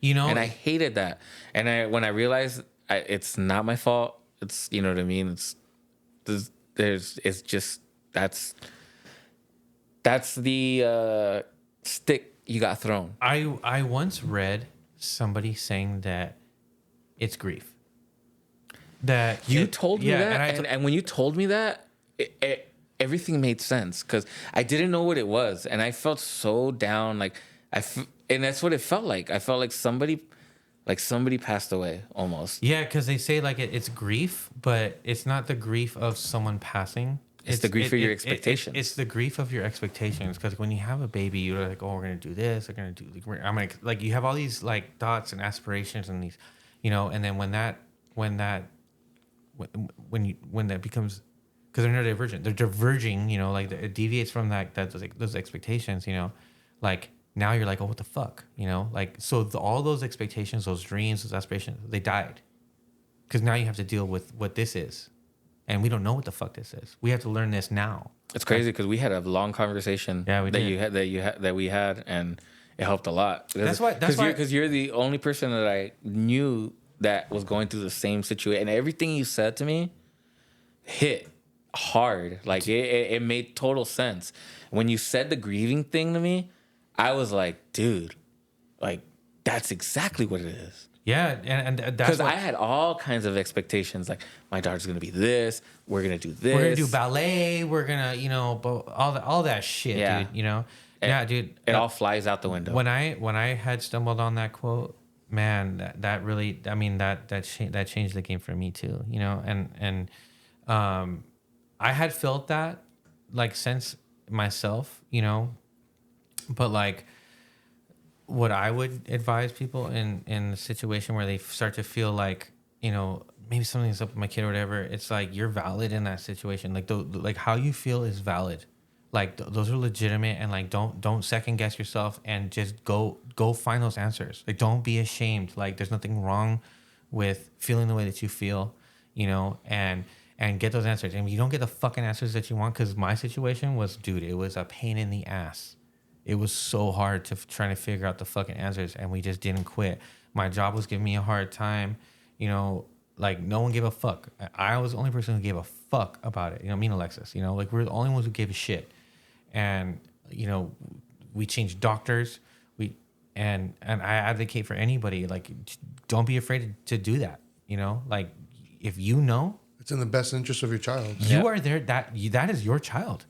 You know, And I hated that. And when I realized it's not my fault, it's, you know what I mean? It's just, that's the stick you got thrown. I once read somebody saying that it's grief. That You told me that, and and when you told me that, everything made sense because I didn't know what it was, and I felt so down. Like and that's what it felt like. I felt like somebody passed away almost. yeah, because they say like it's grief, but it's not the grief of someone passing. It's the grief of your expectations. It's the grief of your expectations because when you have a baby, you're like, oh, we're gonna do this. We're gonna do. I'm gonna like you have all these like thoughts and aspirations and these, you know, and then when that becomes, because they're neurodivergent, they're diverging, you know, like it deviates from those expectations, you know, like now you're like, oh, what the fuck, you know, like so all those expectations, those dreams, those aspirations, they died, because now you have to deal with what this is, and we don't know what the fuck this is. We have to learn this now. It's crazy because we had a long conversation. Yeah, we did. that we had, and it helped a lot. That's why Because you're the only person that I knew that was going through the same situation, and everything you said to me hit hard. Like it made total sense. When you said the grieving thing to me, I was like, dude, like that's exactly what it is. Yeah, and that's because I had all kinds of expectations. Like my daughter's gonna be this. We're gonna do this. We're gonna do ballet. We're gonna, you know, all that shit, Yeah. dude. You know, And dude. It all flies out the window. When I had stumbled on that quote, man, that really, I mean, that changed the game for me too. You know, and I had felt that like since myself, you know, but like what I would advise people in the situation where they start to feel like, you know, maybe something's up with my kid or whatever, it's like you're valid in that situation. Like like how you feel is valid. Like those are legitimate, and like don't second guess yourself, and just go find those answers. Like don't be ashamed. Like there's nothing wrong with feeling the way that you feel, you know, and get those answers. And you don't get the fucking answers that you want, because my situation was, dude, it was a pain in the ass. It was so hard trying to figure out the fucking answers, and we just didn't quit. My job was giving me a hard time, you know, like no one gave a fuck. I was the only person who gave a fuck about it. You know, me and Alexis, you know, like we're the only ones who gave a shit. And, you know, we changed doctors. And I advocate for anybody, like, don't be afraid to do that. You know, like if you know, it's in the best interest of your child. You are there. That is your child.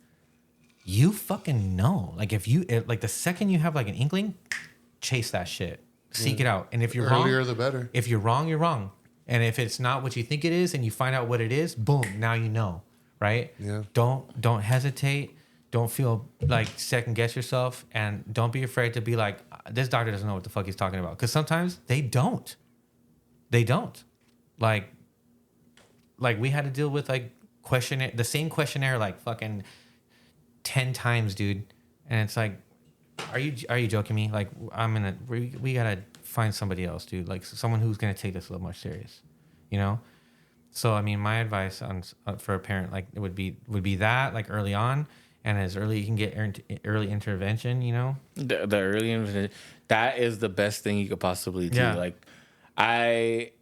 You fucking know. Like if you, like the second you have like an inkling, chase that shit. Seek it out. And if you're wrong, earlier the better. If you're wrong, you're wrong. And if it's not what you think it is and you find out what it is, boom, now you know, right? Yeah. Don't hesitate. Don't feel like second guess yourself, and don't be afraid to be like, this doctor doesn't know what the fuck he's talking about. Because sometimes they don't. They don't. Like we had to deal with like the same questionnaire like fucking 10 times, dude. And it's like, are you joking me? Like we gotta find somebody else, dude. Like someone who's gonna take this a little more serious, you know? So I mean, my advice for a parent, like it would be that like early on, and as early you can get early intervention, you know? The early intervention, that is the best thing you could possibly do. Yeah. Like I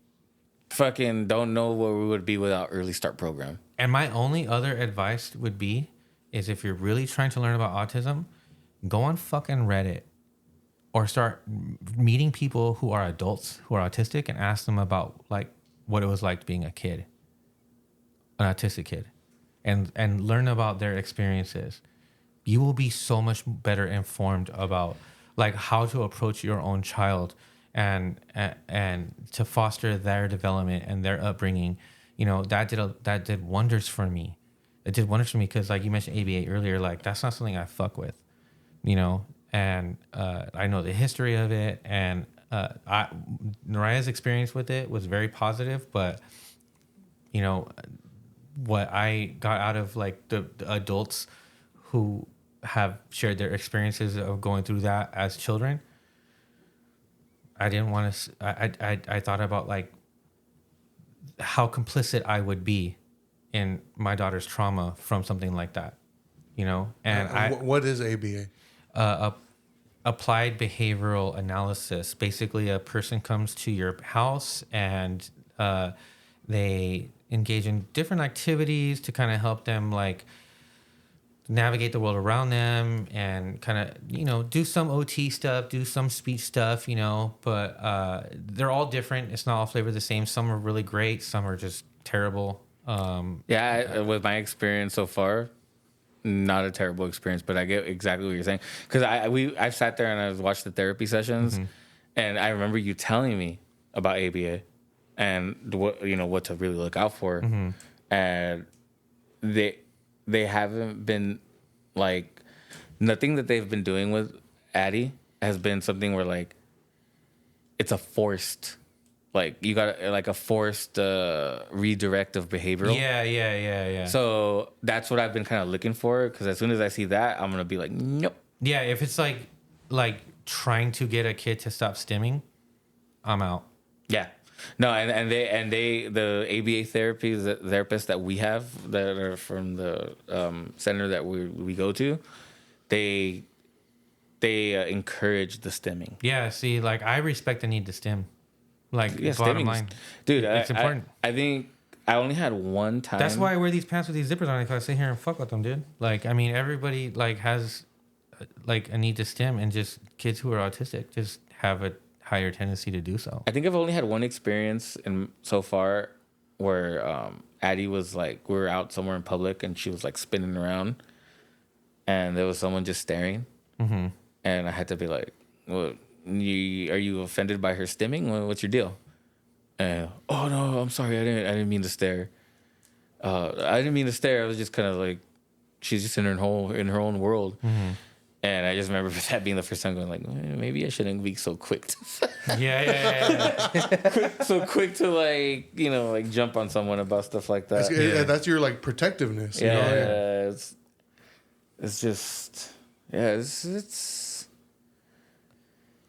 fucking don't know where we would be without early start program. And my only other advice would be is if you're really trying to learn about autism, go on fucking Reddit or start meeting people who are adults who are autistic and ask them about like what it was like being a kid, an autistic kid, and learn about their experiences. You will be so much better informed about like how to approach your own child and to foster their development and their upbringing. You know, that did wonders for me. It did wonders for me because like you mentioned ABA earlier, like that's not something I fuck with, you know, and I know the history of it, and Naraya's experience with it was very positive, but you know, what I got out of like the adults who have shared their experiences of going through that as children, I didn't want to, I thought about like how complicit I would be in my daughter's trauma from something like that, you know? And what is ABA? Applied behavioral analysis. Basically, a person comes to your house and they engage in different activities to kind of help them like navigate the world around them and kind of, you know, do some OT stuff, do some speech stuff, you know, but they're all different. It's not all flavored the same. Some are really great. Some are just terrible. With my experience so far, not a terrible experience, but I get exactly what you're saying. Because I've sat there and I've watched the therapy sessions, and I remember you telling me about ABA and what to really look out for, and they haven't been like, nothing that they've been doing with Addie has been something where like it's a forced. Like you got like a forced redirect of behavioral. Yeah. So that's what I've been kind of looking for, because as soon as I see that, I'm gonna be like, nope. Yeah, if it's like trying to get a kid to stop stimming, I'm out. Yeah, no, and they the ABA therapists that we have that are from the center that we go to, they encourage the stimming. Yeah, see, like I respect the need to stim. Like, yeah, bottom line, dude, it's important. I think I only had one time. That's why I wear these pants with these zippers on. Because I sit here and fuck with them, dude. Like, I mean, everybody like has like a need to stim, and just kids who are autistic just have a higher tendency to do so. I think I've only had one experience so far where Addie was like, we were out somewhere in public and she was like spinning around, and there was someone just staring, and I had to be like, well, are you offended by her stimming? What's your deal? And oh no, I'm sorry, I didn't mean to stare. I didn't mean to stare. I was just kind of like, she's just in her own world. And I just remember that being the first time going like, maybe I shouldn't be so quick. Yeah. So quick to like, you know, like jump on someone about stuff like that. That's your like protectiveness. Yeah, you know? it's just, yeah,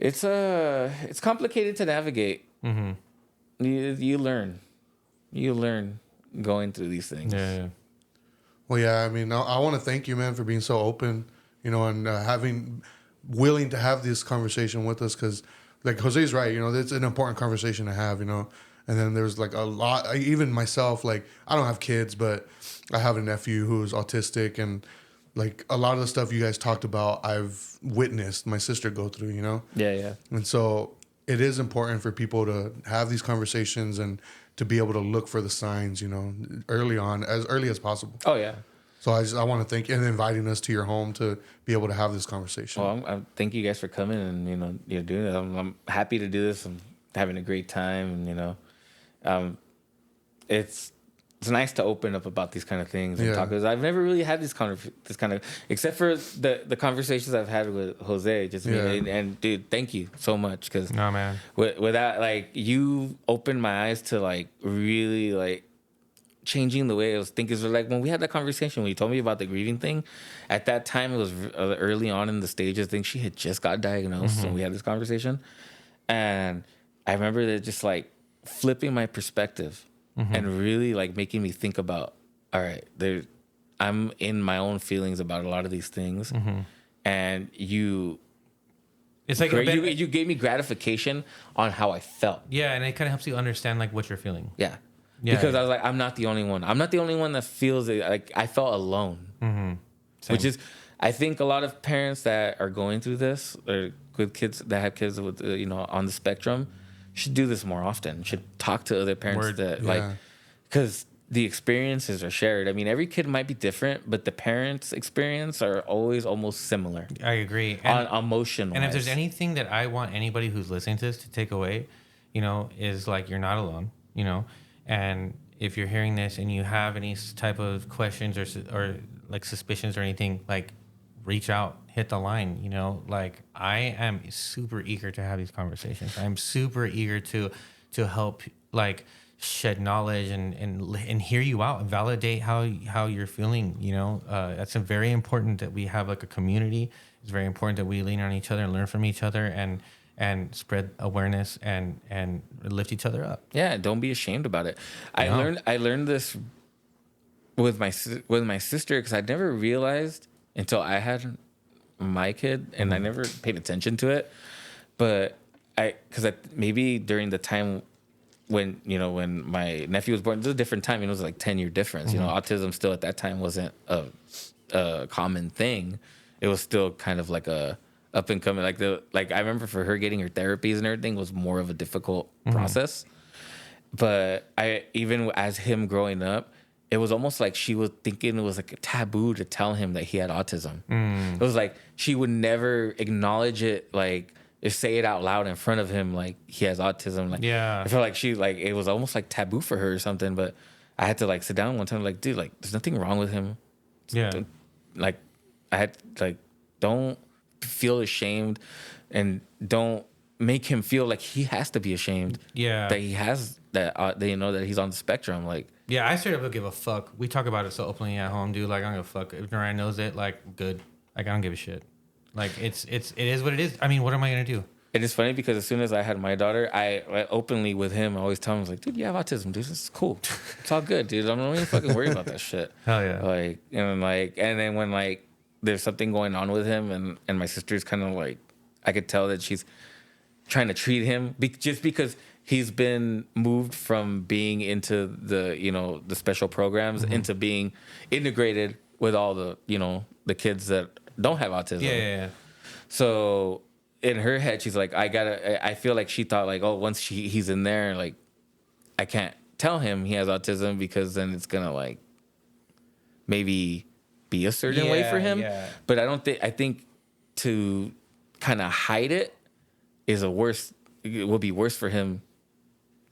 it's complicated to navigate. You learn going through these things. Yeah. Well, yeah. I mean, I want to thank you, man, for being so open, you know, and having willing to have this conversation with us, because like Jose's right, it's an important conversation to have, And then there's like a lot, even myself, like I don't have kids, but I have a nephew who's autistic, and like a lot of the stuff you guys talked about, I've witnessed my sister go through, Yeah. And so it is important for people to have these conversations and to be able to look for the signs, early on, as early as possible. Oh yeah. So I want to thank you and inviting us to your home to be able to have this conversation. Well, I thank you guys for coming and you're doing it. I'm happy to do this. I'm having a great time, and it's nice to open up about these kind of things and talk. Because I've never really had this kind of, except for the conversations I've had with Jose. And dude, thank you so much, because No, man. Without, like, you opened my eyes to like really like changing the way I was thinking. So like when we had that conversation, when you told me about the grieving thing, at that time it was early on in the stages. I think she had just got diagnosed, and we had this conversation, and I remember that just like flipping my perspective and really like making me think about, all right, I'm in my own feelings about a lot of these things, and it's like you gave me gratification on how I felt. Yeah, and it kind of helps you understand like what you're feeling. Yeah. Because I was like, I'm not the only one. I'm not the only one that feels it. Like, I felt alone. Which is, I think a lot of parents that are going through this, or with kids that have kids with, on the spectrum, should do this more often. Should talk to other parents because the experiences are shared. I mean, every kid might be different, but the parents' experience are always almost similar. I agree. On emotion. And if there's anything that I want anybody who's listening to this to take away, is like, you're not alone, And if you're hearing this and you have any type of questions or like suspicions or anything, like reach out, hit the line, like I am super eager to have these conversations. I'm super eager to help like shed knowledge and hear you out and validate how you're feeling. That's very important that we have like a community. It's very important that we lean on each other and learn from each other and spread awareness and lift each other up. Yeah, don't be ashamed about it. I learned this with my sister, because I never realized until I had my kid, and I never paid attention to it. But maybe during the time when my nephew was born, it was a different time. It was like 10-year difference. Autism still at that time wasn't a common thing. It was still kind of like a up and coming, like I remember for her getting her therapies and everything was more of a difficult process. But even as him growing up, it was almost like she was thinking it was like a taboo to tell him that he had autism. It was like she would never acknowledge it, like say it out loud in front of him, like he has autism. Like, yeah, I feel like it was almost like taboo for her or something. But I had to like sit down one time, like, dude, like there's nothing wrong with him. Yeah, like I had like, don't feel ashamed, and don't make him feel like he has to be ashamed. Yeah, that he has that. That he's on the spectrum. Like, yeah, I straight up don't give a fuck. We talk about it so openly at home, dude. Like, I don't give a fuck. If Narayan knows it, like, good. Like, I don't give a shit. Like, it is what it is. I mean, what am I gonna do? It is funny because as soon as I had my daughter, I openly with him, I always tell him, I was like, dude, you have autism, dude. This is cool. It's all good, dude. I'm not even fucking worried about that shit. Hell yeah. Like, and then when like there's something going on with him, and my sister's kind of like, I could tell that she's trying to treat him just because he's been moved from being into the the special programs into being integrated with all the the kids that don't have autism. Yeah. So in her head, she's like, I feel like she thought like, oh, once he's in there, like I can't tell him he has autism because then it's gonna like maybe be a certain way for him. Yeah. But I think to kind of hide it will be worse for him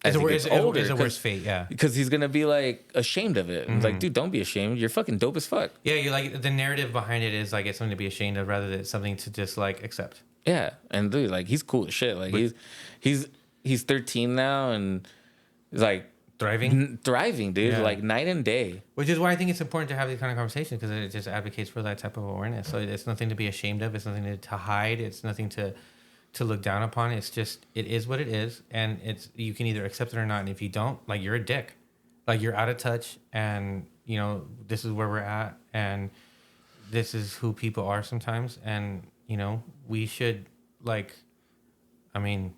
as he gets older. It's a worse fate, yeah. Because he's gonna be like ashamed of it. And it's like, dude, don't be ashamed. You're fucking dope as fuck. Yeah, you like the narrative behind it is like it's something to be ashamed of rather than something to just like accept. Yeah, and dude, like he's cool as shit. Like he's 13 now and like Thriving, dude. Yeah. Like night and day. Which is why I think it's important to have these kind of conversations because it just advocates for that type of awareness. So it's nothing to be ashamed of. It's nothing to hide. It's nothing to look down upon. It's just it is what it is, and you can either accept it or not. And if you don't, like you're a dick, like you're out of touch, and this is where we're at, and this is who people are sometimes, and we should like, I mean,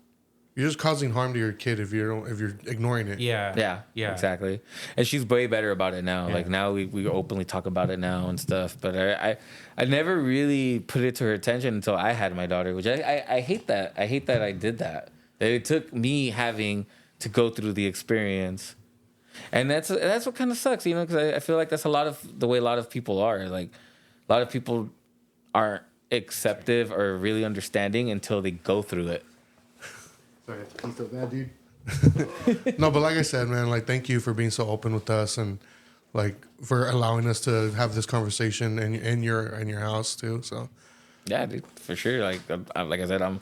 You're just causing harm to your kid if you're ignoring it. yeah, exactly. And she's way better about it now. Yeah. Like now we openly talk about it now and stuff. But I never really put it to her attention until I had my daughter, which I hate that. I hate that I did that. That it took me having to go through the experience. And that's what kind of sucks, because I feel like that's a lot of the way a lot of people are. Like a lot of people aren't acceptive or really understanding until they go through it. Sorry, I'm so bad, dude. No, but like I said, man, like thank you for being so open with us and like for allowing us to have this conversation in your house too. So yeah, dude, for sure. Like I said, I'm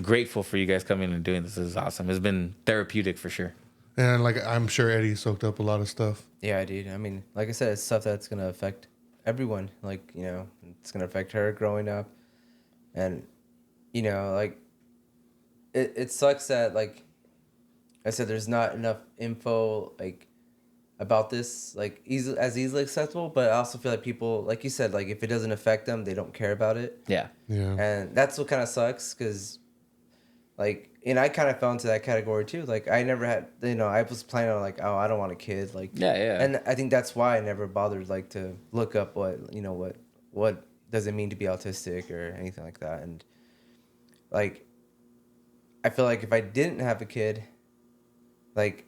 grateful for you guys coming and doing this. This is awesome. It's been therapeutic for sure. and like I'm sure Eddie soaked up a lot of stuff. Yeah, dude. I mean, like I said, it's stuff that's gonna affect everyone. Like, it's gonna affect her growing up, and like it sucks that, like I said, there's not enough info like about this like easily accessible. But I also feel like people, like you said, like if it doesn't affect them, they don't care about it. Yeah. And that's what kind of sucks, because and I kind of fell into that category too. Like I never had, I was planning on like, oh, I don't want a kid. Like, yeah. And I think that's why I never bothered like to look up what does it mean to be autistic or anything like that. And like, I feel like if I didn't have a kid, like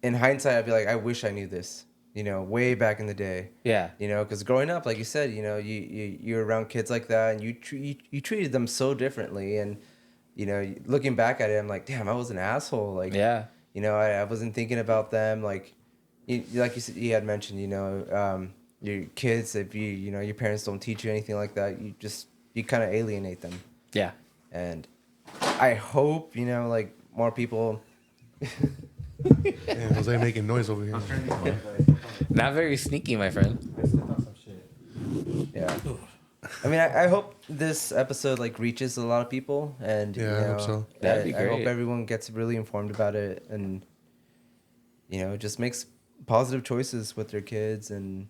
in hindsight, I'd be like, I wish I knew this, way back in the day. Yeah. Because growing up, like you said, you're around kids like that, and you treated them so differently. And looking back at it, I'm like, damn, I was an asshole. Like, Yeah. I wasn't thinking about them. Like you said, you had mentioned, your kids, if your parents don't teach you anything like that, you kind of alienate them. Yeah. And I hope, like more people. Yeah, Jose making noise over here. Not very sneaky, my friend. Yeah. I mean, I hope this episode like reaches a lot of people, and Yeah, I hope so. That'd be I hope great. everyone gets really informed about it, and just makes positive choices with their kids. And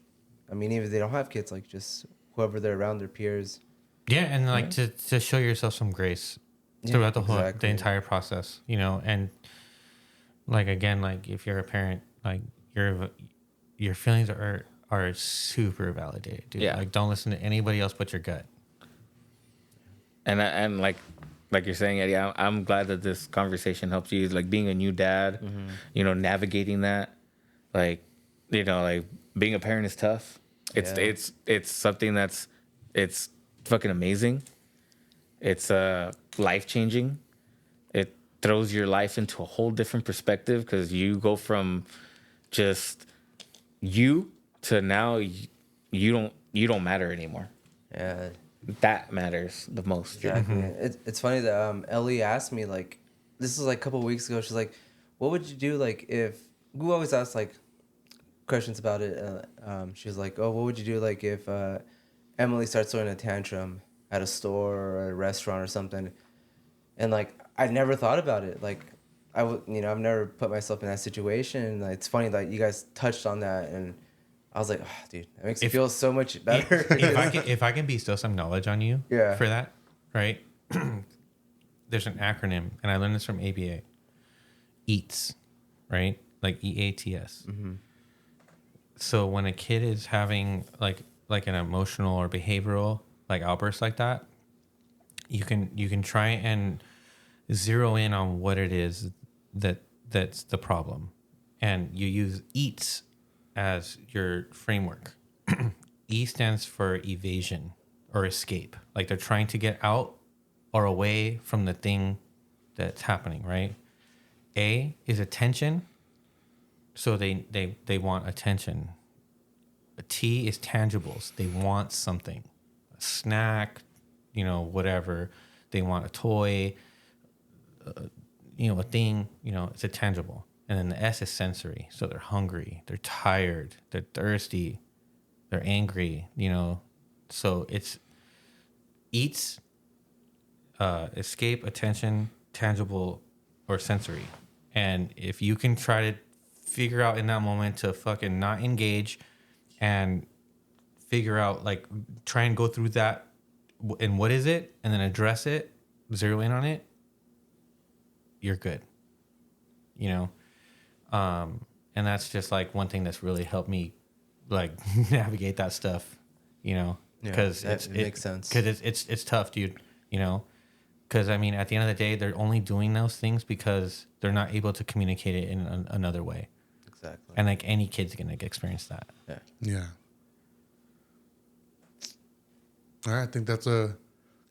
I mean, even if they don't have kids, like just whoever they're around, their peers. Yeah, and like to show yourself some grace throughout the exactly. entire process, and like again, like if you're a parent, like your feelings are super validated, dude. Yeah. Like don't listen to anybody else but your gut. And like you're saying, Eddie, I'm glad that this conversation helps you. Like being a new dad, navigating that, like being a parent is tough. It's something that's fucking amazing. It's life changing. It throws your life into a whole different perspective, because you go from just you to now you don't matter anymore. Yeah. That matters the most. Exactly. It's funny that Ellie asked me, like, this was like a couple of weeks ago. She's like, "What would you do like if?" We always ask like questions about it. She was like, "Oh, what would you do like if Emily starts throwing a tantrum at a store or a restaurant or something?" And like I never thought about it. Like I've never put myself in that situation. And it's funny that you guys touched on that, and I was like, oh, dude, that makes me feel so much better. If I can bestow some knowledge on you for that, right? There's an acronym, and I learned this from ABA. EATS, right? Like EATS. Mm-hmm. So when a kid is having like an emotional or behavioral like outburst like that, you can try and zero in on what it is that's the problem, and you use EATS as your framework. E stands for evasion or escape. Like they're trying to get out or away from the thing that's happening, right? A is attention. So they want attention. A T is tangibles. They want something. A snack, whatever. They want a toy, a thing, it's a tangible. And then the S is sensory. So they're hungry, they're tired, they're thirsty, they're angry, So it's eats, escape, attention, tangible, or sensory. And if you can try to figure out in that moment to fucking not engage and figure out, like, try and go through that and what is it, and then address it, zero in on it, you're good. You know, and that's just like one thing that's really helped me like navigate that stuff. You know, because it makes sense. Because it's tough, dude. You know, because I mean, at the end of the day, they're only doing those things because they're not able to communicate it in another way. Exactly. And like any kid's gonna experience that. Yeah. Yeah. All right, I think that's a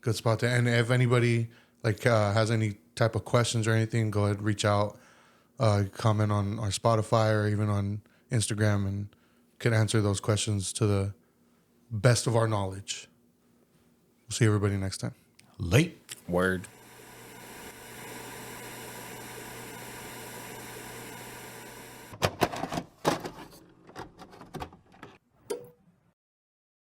good spot to end. If anybody like has any type of questions or anything, go ahead, reach out, comment on our Spotify or even on Instagram, and can answer those questions to the best of our knowledge. We'll see everybody next time. Late. Word.